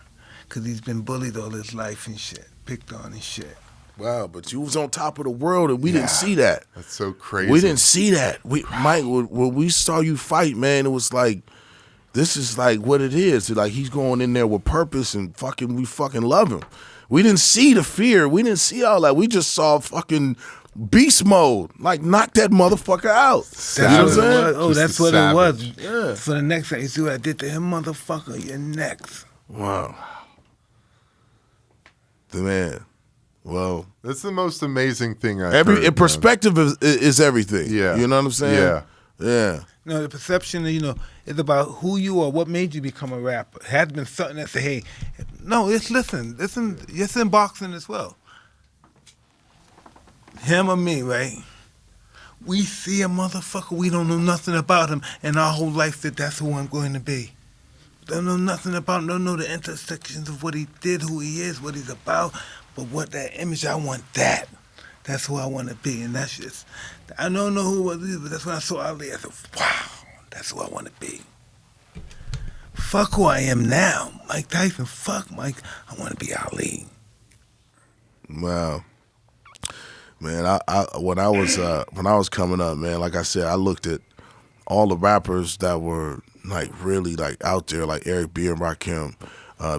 because he's been bullied all his life and shit, picked on and shit. Wow, but you was on top of the world and we didn't see that. That's so crazy. We didn't see that. Mike, when we saw you fight, man, it was like, this is like what it is. Like he's going in there with purpose and we fucking love him. We didn't see the fear. We didn't see all that. We just saw fucking beast mode. Like knock that motherfucker out. That's You know what what I'm it saying? was. Oh, Just that's a what savage. it was. Yeah. For the next time, you see what I did to him, motherfucker? You're next. Wow. The man. Well, That's the most amazing thing I've every heard, man. perspective is everything. Yeah. You know what I'm saying? Yeah. Yeah. No, the perception, is about who you are, what made you become a rapper. It has been something that say, hey, no, listen, it's in boxing as well. Him or me, right? We see a motherfucker, we don't know nothing about him, and our whole life that that's who I'm going to be. Don't know nothing about him, don't know the intersections of what he did, who he is, what he's about, but what that image, I want that. That's who I want to be, and that's just, I don't know who it was, but that's when I saw Ali, I said, wow, that's who I want to be. Fuck who I am now, Mike Tyson, fuck Mike, I want to be Ali. Wow. Man, I when I was coming up, man, like I said, I looked at all the rappers that were like really like out there, like Eric B. and Rakim,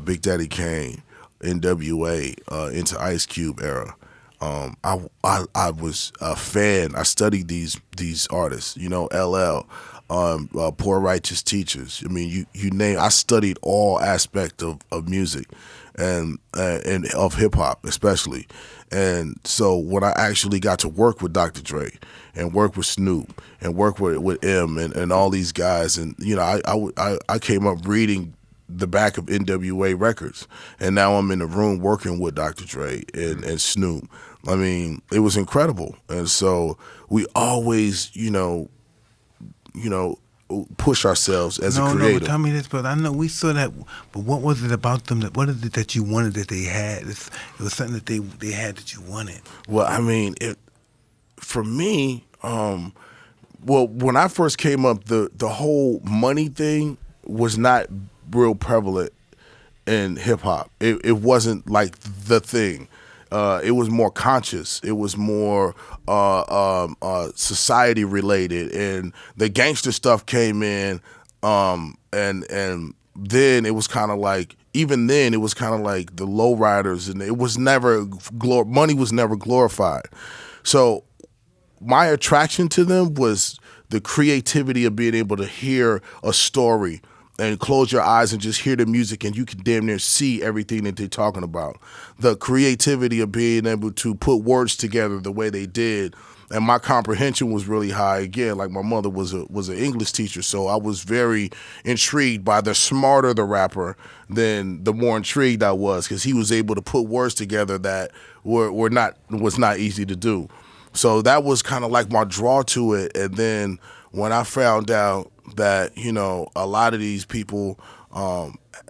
Big Daddy Kane, NWA, into Ice Cube era. I was a fan. I studied these artists, LL, Poor Righteous Teachers. I mean, you name. I studied all aspect of music, and of hip hop especially. And so when I actually got to work with Dr. Dre and work with Snoop and work with M and all these guys, and I came up reading the back of NWA records, and now I'm in the room working with Dr. Dre and Snoop. I mean, it was incredible. And so we always, push ourselves as a creator. No, but tell me this, but I know we saw that, but what was it about them, what is it that you wanted that they had? It was something that they had that you wanted. Well, I mean, for me, when I first came up, the whole money thing was not real prevalent in hip hop. It wasn't like the thing. It was more conscious. It was more society related, and the gangster stuff came in, and then it was kind of like, even then it was kind of like the lowriders, and it was never money was never glorified. So my attraction to them was the creativity of being able to hear a story and close your eyes and just hear the music, and you can damn near see everything that they're talking about. The creativity of being able to put words together the way they did, and my comprehension was really high. Again, like my mother was an English teacher, so I was very intrigued by the smarter the rapper, then the more intrigued I was, because he was able to put words together that was not easy to do. So that was kind of like my draw to it. And then when I found out that, a lot of these people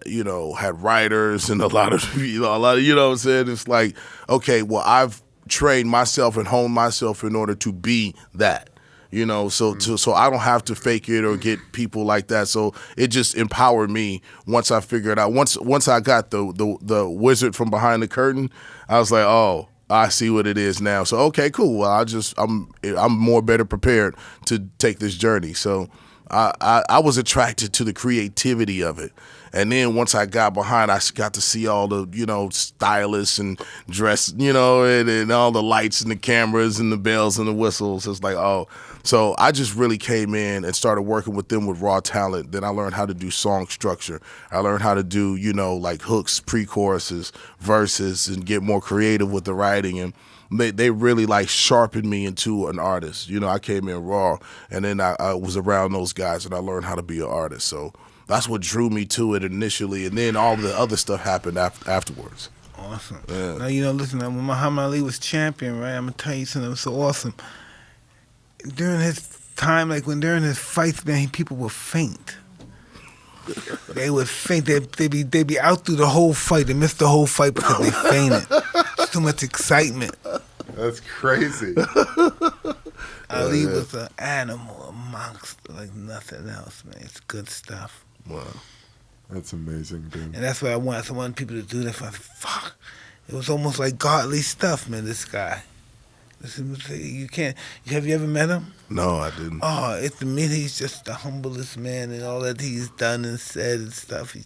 you know, had writers and a lot of, you know what I'm saying? It's like, okay, well, I've trained myself and honed myself in order to be that. You know, so I don't have to fake it or get people like that. So it just empowered me once I figured out. Once I got the wizard from behind the curtain, I was like, oh, I see what it is now. So okay, cool. Well, I'm more better prepared to take this journey. So I was attracted to the creativity of it. And then once I got behind, I got to see all the, you know, stylists and dress, you know, and all the lights and the cameras and the bells and the whistles. It's like, oh. So I just really came in and started working with them with raw talent. Then I learned how to do song structure. I learned how to do, you know, like hooks, pre-choruses, verses, and get more creative with the writing. And they really like sharpened me into an artist. You know, I came in raw, and then I was around those guys, and I learned how to be an artist. So that's what drew me to it initially, and then all the other stuff happened afterwards. Awesome. Yeah. Now, you know, listen, when Muhammad Ali was champion, right, I'm going to tell you something that was so awesome. During his time, like during his fights, man, people would faint. They would faint. They'd be out through the whole fight. They missed the whole fight because they fainted. It's too much excitement. That's crazy. Ali was an animal, a monster, like nothing else, man. It's good stuff. Wow. That's amazing, dude. And that's what I want. I want people to do that. Fuck. It was almost like godly stuff, man, this guy. You can't. Have you ever met him? No, I didn't. Oh, to me, he's just the humblest man, and all that he's done and said and stuff. He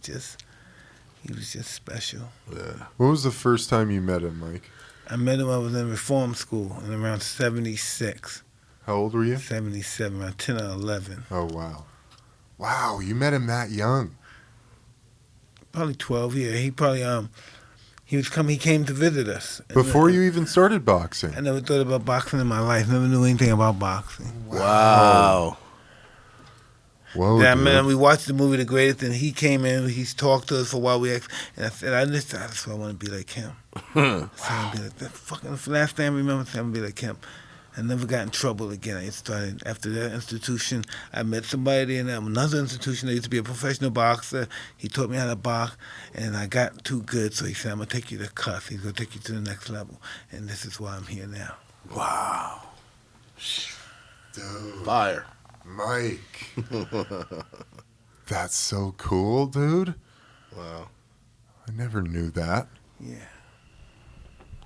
was just special. Yeah. What was the first time you met him, Mike? I met him. I was in reform school in around '76. How old were you? 77, around 10 or 11. Oh wow, wow! You met him that young. Probably 12. Yeah, he probably He came to visit us. Before you even started boxing? I never thought about boxing in my life. Never knew anything about boxing. Wow. Whoa, Then I dude. met him. We watched the movie The Greatest, and he came in. He's talked to us for a while. And I said, I just want to be like him. So I be like, the fucking last thing I remember, I want to be like him. I never got in trouble again. I started after that institution. I met somebody in another institution that used to be a professional boxer. He taught me how to box, and I got too good. So he said, "I'm gonna take you to cuss. He's gonna take you to the next level." And this is why I'm here now. Wow. Dude. Fire. Mike. That's so cool, dude. Wow. I never knew that. Yeah.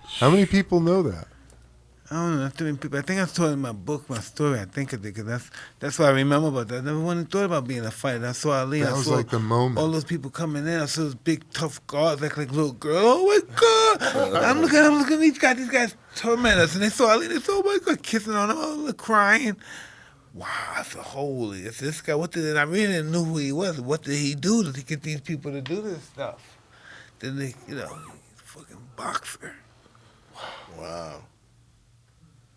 How many people know that? I don't know. Not too many people. I think I told in my book, my story. I think of it because that's what I remember about that. I never wanted thought about being a fighter. I saw Ali. That was like the moment. All those people coming in. I saw those big tough guards like little girls. Oh my God! I'm looking at these guys. These guys torment us. And they saw Ali. They saw, oh my God, kissing on him, oh, crying. Wow, I said, holy, it's this guy. What did? And I really didn't know who he was. What did he do to get these people to do this stuff? Then they, he's a fucking boxer. Wow.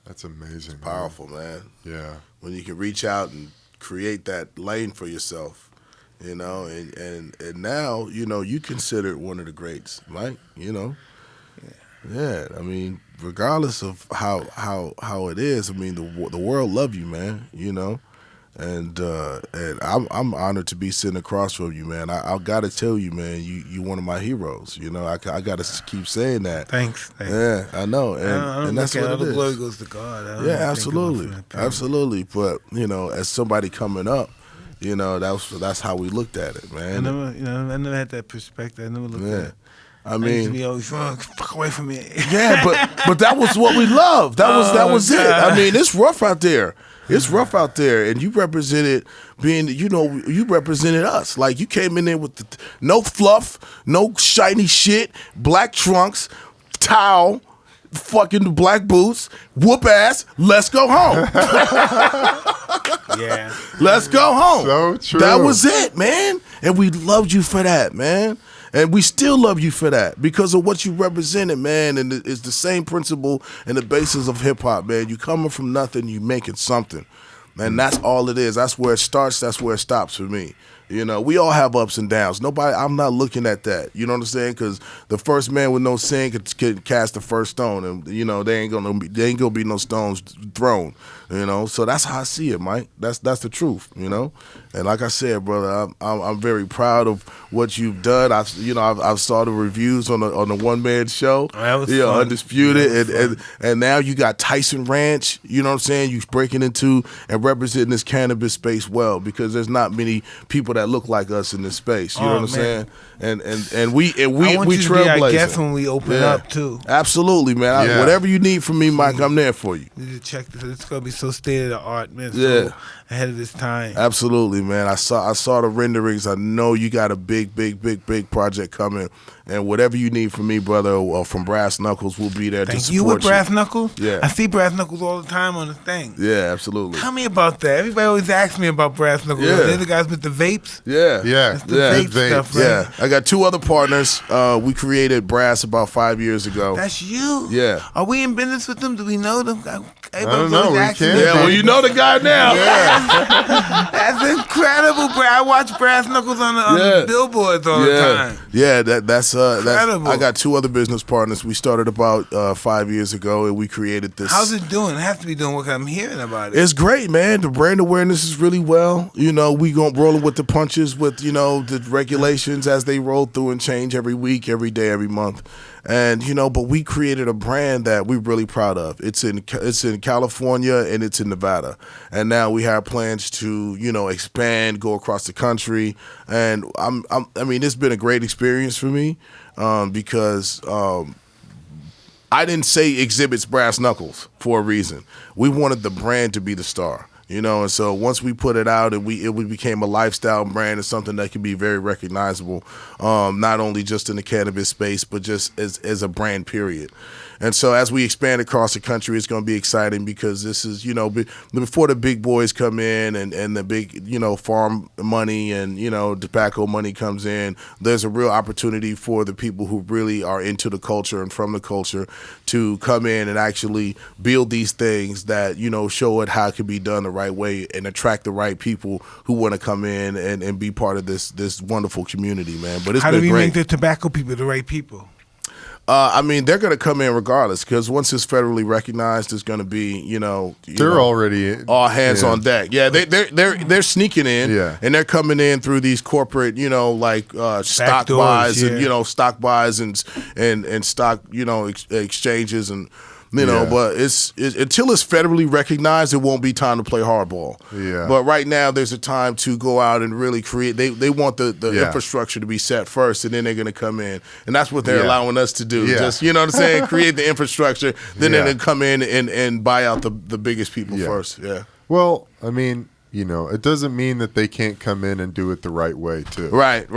That's amazing. It's powerful, man. Yeah. When you can reach out and create that lane for yourself, and now, you considered one of the greats, Mike, Yeah, I mean, regardless of how it is, I mean, the world love you, man, And I'm honored to be sitting across from you, man. I gotta tell you, man, you one of my heroes. I gotta keep saying that. Thanks. Yeah, I know, and that's what it all the is. glory goes to God. Yeah, absolutely. But as somebody coming up, that's how we looked at it, man. I never had that perspective. I never looked at it. I used mean, to be always fuck away from me. Yeah, but that was what we loved. That was it. I mean, it's rough out there. It's rough out there, and you represented you represented us. Like, you came in there with no fluff, no shiny shit, black trunks, towel, fucking black boots, whoop ass, let's go home. Yeah. Let's go home. So true. That was it, man. And we loved you for that, man. And we still love you for that because of what you represented, man. And it's the same principle and the basis of hip-hop, man. You coming from nothing, you making something. And that's all it is. That's where it starts. That's where it stops for me. You know, we all have ups and downs. I'm not looking at that. You know what I'm saying? Because the first man with no sin could cast the first stone, and you know there ain't gonna be no stones thrown. You know, so that's how I see it, Mike. That's the truth. You know, and like I said, brother, I'm very proud of what you've done. I've saw the reviews on the one man show. That was fun. Undisputed, and now you got Tyson Ranch. You know what I'm saying? You breaking into and representing this cannabis space well, because there's not many people that look like us in this space. You know what I'm saying? And we I want you to be our guest when we open up too. Absolutely, man. Whatever you need from me, Mike, I'm there for you. You need to check this. It's gonna be so state of the art, man. Yeah. So ahead of this time. Absolutely, man. I saw the renderings. I know you got a big project coming, and whatever you need from me, brother, or from Brass Knuckles, we'll be there to support you. You with Brass Knuckles? Yeah. I see Brass Knuckles all the time on the thing. Yeah, absolutely. Tell me about that. Everybody always asks me about Brass Knuckles. Yeah. They're the guys with the vapes? Yeah. That's the vape stuff, right? Yeah. I got 2 other partners. We created Brass about 5 years ago. That's you? Yeah. Are we in business with them? Do we know them? I don't know. We can't. Yeah, well, you know the guy now. That's incredible, bro. I watch Brass Knuckles on the billboards all the time. Yeah, that's incredible. I got 2 other business partners. We started about 5 years ago, and we created this. How's it doing? It has to be doing what I'm hearing about it. It's great, man. The brand awareness is really well. You know, we going rolling with the punches with, you know, the regulations as they roll through and change every week, every day, every month. And, you know, but we created a brand that we're really proud of. It's in California and it's in Nevada. And now we have plans to, you know, expand, go across the country. And I mean, it's been a great experience for me because I didn't say Xzibit's Brass Knuckles for a reason. We wanted the brand to be the star. You know, and so once we put it out and it became a lifestyle brand and something that can be very recognizable, not only just in the cannabis space, but just as a brand, period. And so as we expand across the country, it's going to be exciting because this is, you know, before the big boys come in and the big, you know, farm money and, you know, tobacco money comes in, there's a real opportunity for the people who really are into the culture and from the culture to come in and actually build these things that, you know, show it how it can be done the right way and attract the right people who want to come in and be part of this wonderful community, man. But it's how been do we great. make the tobacco people the right people? I mean, they're going to come in regardless because once it's federally recognized, it's going to be, they're already all hands on deck. Yeah, they're sneaking in, and they're coming in through these corporate, stock buys and stock buys and stock exchanges and. But it's until it's federally recognized, it won't be time to play hardball. Yeah. But right now, there's a time to go out and really create. They want the infrastructure to be set first, and then they're going to come in, and that's what they're allowing us to do. Yeah. Just create the infrastructure, then they're going to come in and buy out the biggest people first. Yeah. Well, I mean, it doesn't mean that they can't come in and do it the right way too. Right.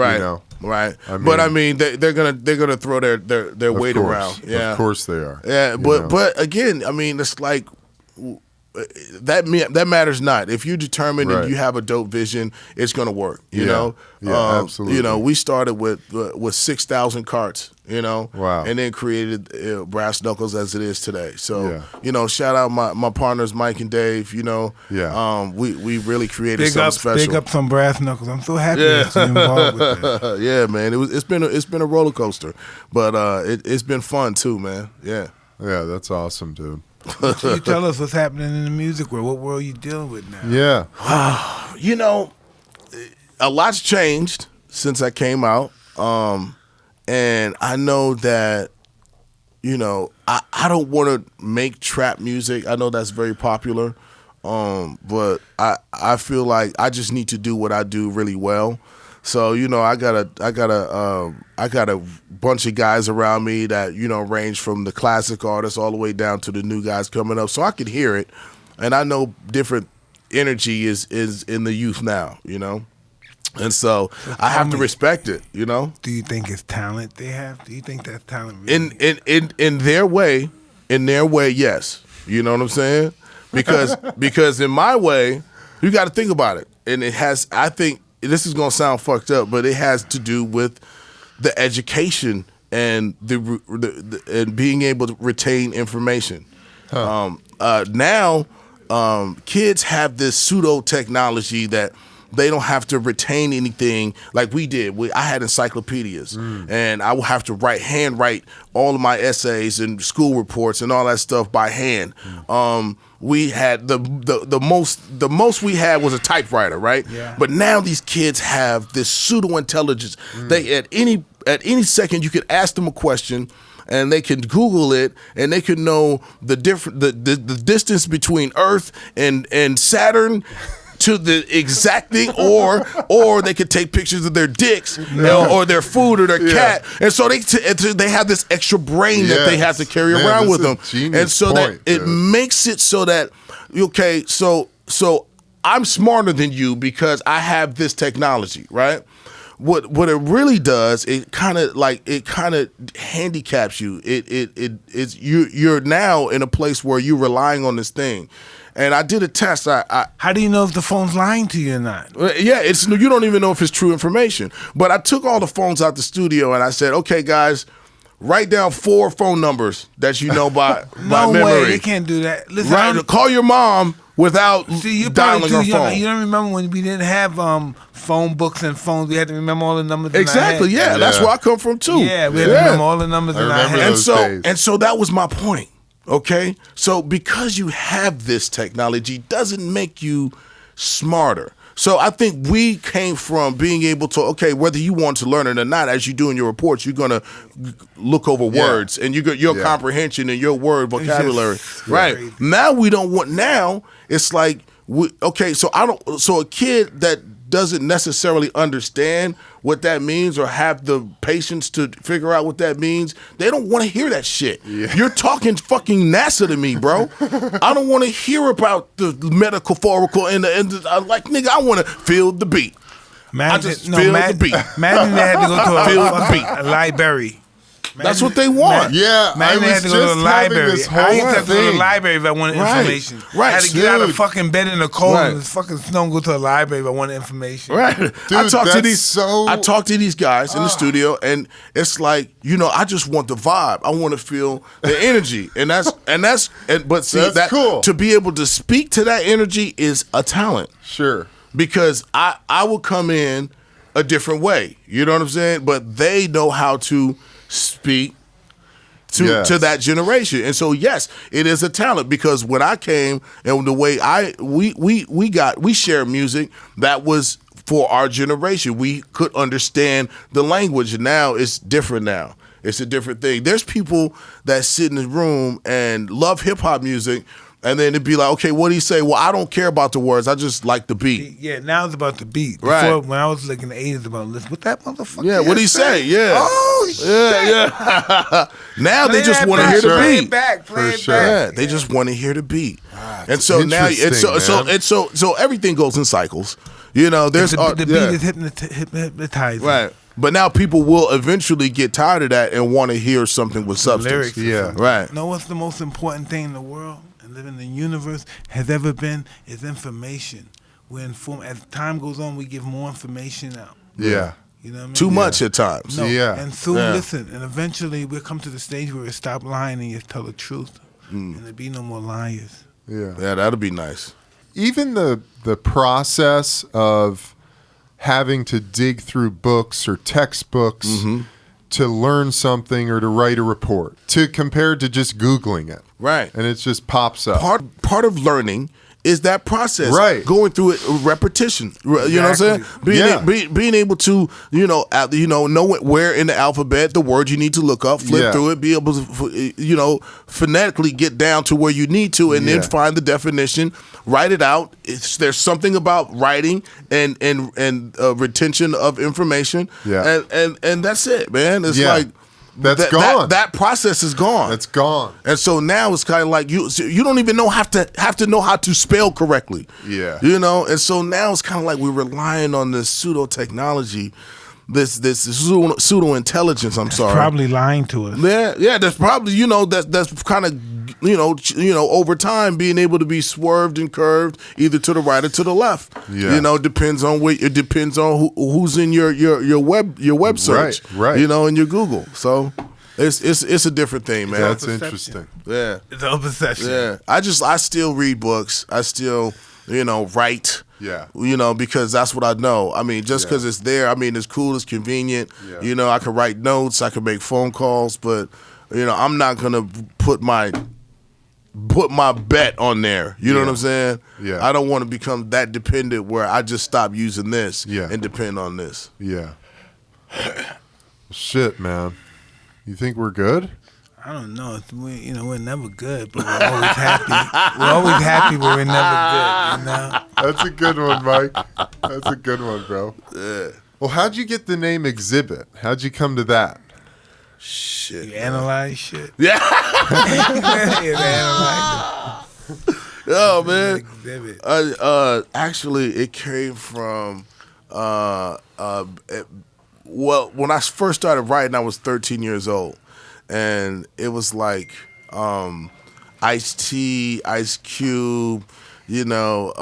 Right, but I mean they're gonna throw their weight around. Yeah, of course they are. Yeah, but again, I mean it's like that matters not. If you determine and you have a dope vision, it's gonna work. You know, absolutely. We started with 6,000 carts. Wow. And then created Brass Knuckles as it is today. So shout out my partners Mike and Dave. We really created something special. Big up on Brass Knuckles. I'm so happy that you're involved with it. Yeah, man. It's been a roller coaster, but it's been fun too, man. Yeah. Yeah, that's awesome, dude. So you tell us what's happening in the music world. What world are you dealing with now? Yeah. A lot's changed since I came out. And I know that, I don't want to make trap music. I know that's very popular. But I feel like I just need to do what I do really well. So, I got a bunch of guys around me that, range from the classic artists all the way down to the new guys coming up. So I can hear it. And I know different energy is in the youth now, And so I have to respect it, Do you think it's talent they have? Do you think that's talent? Really? In their way, yes. You know what I'm saying? Because in my way, you got to think about it. And I think this is going to sound fucked up, but it has to do with the education and and being able to retain information. Now, kids have this pseudo technology that they don't have to retain anything like we did. I had encyclopedias, and I would have to handwrite all of my essays and school reports and all that stuff by hand. We had the most we had was a typewriter, right? Yeah. But now these kids have this pseudo intelligence. They at any second you could ask them a question, and they can Google it, and they can know the distance between Earth and Saturn to the exact thing, or they could take pictures of their dicks or their food or their cat, and so they have this extra brain that they have to carry around with them, and so that it makes it so that so I'm smarter than you because I have this technology, right? What it really does, it kind of handicaps you. You're now in a place where you're relying on this thing. And I did a test. How do you know if the phone's lying to you or not? Yeah, you don't even know if it's true information. But I took all the phones out the studio and I said, okay, guys, write down 4 phone numbers that you know by No memory. way, they can't do that. Listen, Call your mom without dialing her phone. You don't remember when we didn't have phone books and phones. We had to remember all the numbers. Exactly. In our head. Yeah, that's where I come from too. Yeah, we had to remember all the numbers in our head. And so that was my point. Okay, so because you have this technology doesn't make you smarter. So I think we came from being able to, whether you want to learn it or not, as you do in your reports, you're going to look over words and your comprehension and your word vocabulary. Right. Crazy. Now we don't want, now it's like, so a kid that doesn't necessarily understand what that means or have the patience to figure out what that means, they don't want to hear that shit. Yeah. You're talking fucking NASA to me, bro. I don't want to hear about the metaphorical and like, nigga, I want to feel the beat. Imagine, I just feel the beat. Imagine they had to go to Feel the beat. a library. That's what they want. Yeah, I had to go to the library. This whole I used to have to go to the thing. library if I wanted information. Right. I had to get out of fucking bed in the cold Right. and fucking snow and go to the library if I wanted information. Right. I talk to these guys in the studio, and it's like, I just want the vibe. I want to feel the energy. But see, That's cool. To be able to speak to that energy is a talent. Sure. Because I will come in a different way. You know what I'm saying? But they know how to speak to that generation. And so yes, it is a talent, because when I came and the way we share music that was for our generation. We could understand the language. Now it's different now. It's a different thing. There's people that sit in the room and love hip hop music, and then it'd be like, okay, what do you say? Well, I don't care about the words. I just like the beat. Yeah, now it's about the beat. Right. Before, when I was like in the 80s, about listen, what that motherfucker? Yeah, what do you say? Yeah. Oh, shit. Yeah. Now they just want to hear the beat. Play it Yeah, back. they just want to hear the beat. And so now, so everything goes in cycles. There's the beat is hypnotizing. Right. But now people will eventually get tired of that and want to hear something with substance. Lyrics. Yeah. Right. You know what's the most important thing in the world and living in the universe has ever been is information. We're informed. As time goes on, we give more information out. Yeah. You know what I mean? Too much at times. No. Yeah. And soon, Yeah. listen, and eventually we'll come to the stage where we stop lying and you tell the truth. And there'll be no more liars. Yeah. Yeah, that'll be nice. Even the process of having to dig through books or textbooks to learn something or to write a report, to compared to just Googling it. Right. And it just pops up. Part of learning is that process. Right. Going through it, repetition. You know what I'm saying? Being able to, know where in the alphabet the word you need to look up, flip through it, be able to, phonetically get down to where you need to, and then find the definition, write it out. There's something about writing and retention of information. Yeah. And that's it, man. It's like, That's gone. That process is gone. That's gone. And so now it's kind of like you don't even have to know how to spell correctly. Yeah. And so now it's kind of like we're relying on this pseudo technology, this pseudo intelligence. I'm sorry. Probably lying to us. Yeah. That's probably that's kind of over time being able to be swerved and curved either to the right or to the left. Yeah. Depends on who's in your web search. Right. In your Google. So it's a different thing, man. That's interesting. Yeah. It's all perception. Yeah. I still read books. I still, write. Yeah. You know, because that's what I know. I mean, just because it's there, I mean, it's cool, it's convenient. Yeah. You know, I can write notes, I can make phone calls, but, you know, I'm not going to put my bet on there. You know what I'm saying? Yeah. I don't want to become that dependent where I just stop using this and depend on this. Yeah. Shit, man. You think we're good? I don't know. We're never good, but we're always happy. We're always happy, but we're never good. You know. That's a good one, Mike. That's a good one, bro. Yeah. Well, how'd you get the name Xzibit? How'd you come to that? Shit. You analyze shit. Yeah. You analyze it. Oh man. Xzibit. Actually, it came from. Well, when I first started writing, I was 13 years old. And it was like Ice-T, Ice Cube, you know,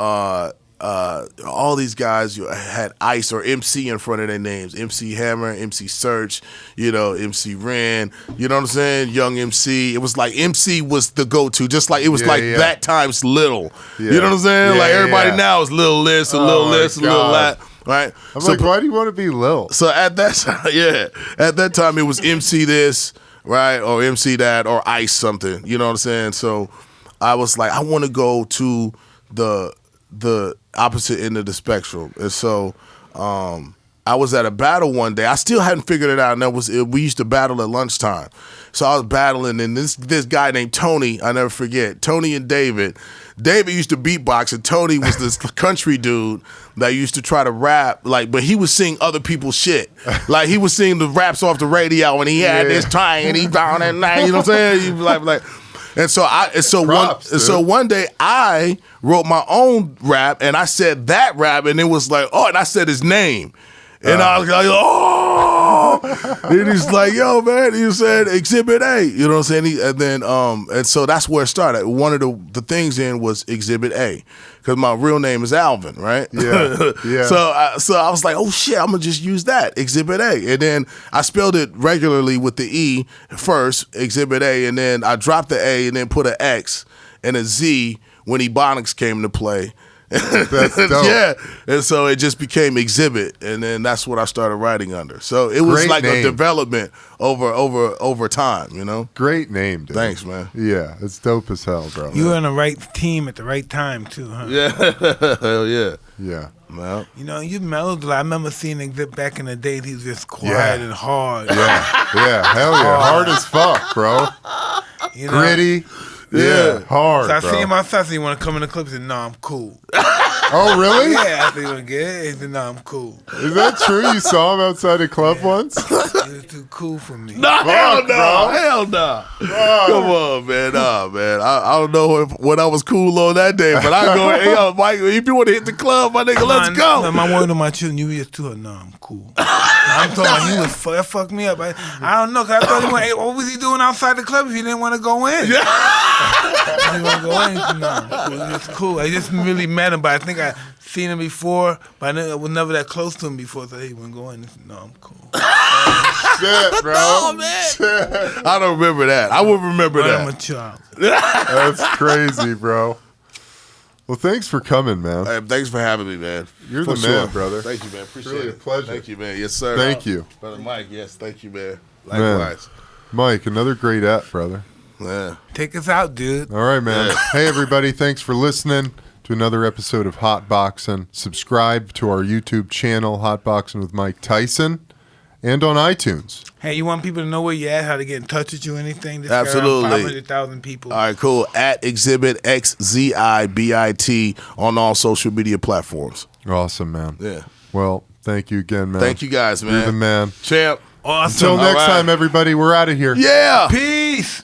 all these guys had Ice or MC in front of their names. MC Hammer, MC Search, you know, MC Ren, you know what I'm saying? Young MC. It was like MC was the go-to, just like it was that times little. Yeah. You know what I'm saying? Yeah, like everybody now is little this, a little this, a little that. Right? I'm like, why do you want to be Lil? So at that time, at that time it was MC this, right, or MC that, or Ice something. You know what I'm saying? So I was like, I want to go to the opposite end of the spectrum, and so I was at a battle one day. I still hadn't figured it out, and we used to battle at lunchtime. So I was battling, and this guy named Tony, I never forget, Tony and David. David used to beatbox, and Tony was this country dude that used to try to rap, but he was singing other people's shit. Like, he was singing the raps off the radio, and he had this twang, and he down at night, you know what I'm saying? He was like, and so one day I wrote my own rap, and I said that rap, and it was like, and I said his name. And I was like, and he's like, yo, man, he said Exhibit A, you know what I'm saying? And so that's where it started. One of the things in was Exhibit A, because my real name is Alvin, right? Yeah, yeah. So I was like, oh shit, I'm gonna just use that, Exhibit A. And then I spelled it regularly with the E first, Exhibit A, and then I dropped the A and then put an X and a Z when Ebonics came into play. That's dope. Yeah, and so it just became Xzibit, and then that's what I started writing under. So it was Great like name. a development over time, you know. Great name, dude. Thanks, man. Yeah, it's dope as hell, bro. You were on the right team at the right time too, huh? Yeah, hell yeah. Yeah. Well, You know, you mellowed a lot. I remember seeing Xzibit back in the day. He was just quiet and hard. Yeah, hell yeah. Hard as fuck, bro. You know? Gritty. Yeah, hard, So I bro. see him outside. So you want to come in the club? He said, "No, I'm cool." Oh, really? Yeah, I said, "You want to get it?" He said, "No, I'm cool." Is that true? You saw him outside a club once? He was too cool for me. no, hell no, bro. hell no. Come on, man, nah, man. I don't know when I was cool on that day, but I go, hey, yo, Mike, if you want to hit the club, my nigga, let's go. No, my word on my children, you just too hard. No, I'm cool. I'm talking. He was that fucked me up. I don't know, cause I thought he went. Hey, what was he doing outside the club if he didn't want to go in? Yeah. He want to go in? No, I'm cool. It's cool. I just really met him, but I think I seen him before, but I was never that close to him before. So he wouldn't go in. No, I'm cool. Shit, bro. Oh, man. Shit. I don't remember that. I would remember I'm that. a child. That's crazy, bro. Well, thanks for coming, man. Hey, thanks for having me, man. You're For the sure. man, brother. Thank you, man. Appreciate Really a it. pleasure. Thank you, man. Yes, sir. Thank you. Brother Mike, yes, thank you, man. Man. Likewise. Mike, another great app, brother. Yeah. Take us out, dude. All right, man. Yeah. Hey, everybody. Thanks for listening to another episode of Hotboxin. Subscribe to our YouTube channel, Hotboxin with Mike Tyson, and on iTunes. Hey, you want people to know where you're at, how to get in touch with you, anything? This Absolutely. 500,000 people. All right, cool. At Xzibit, Xzibit, on all social media platforms. Awesome, man. Yeah. Well, thank you again, man. Thank you guys, man. You're the man. Champ. Awesome. Until next right. time, everybody, we're out of here. Yeah. Peace.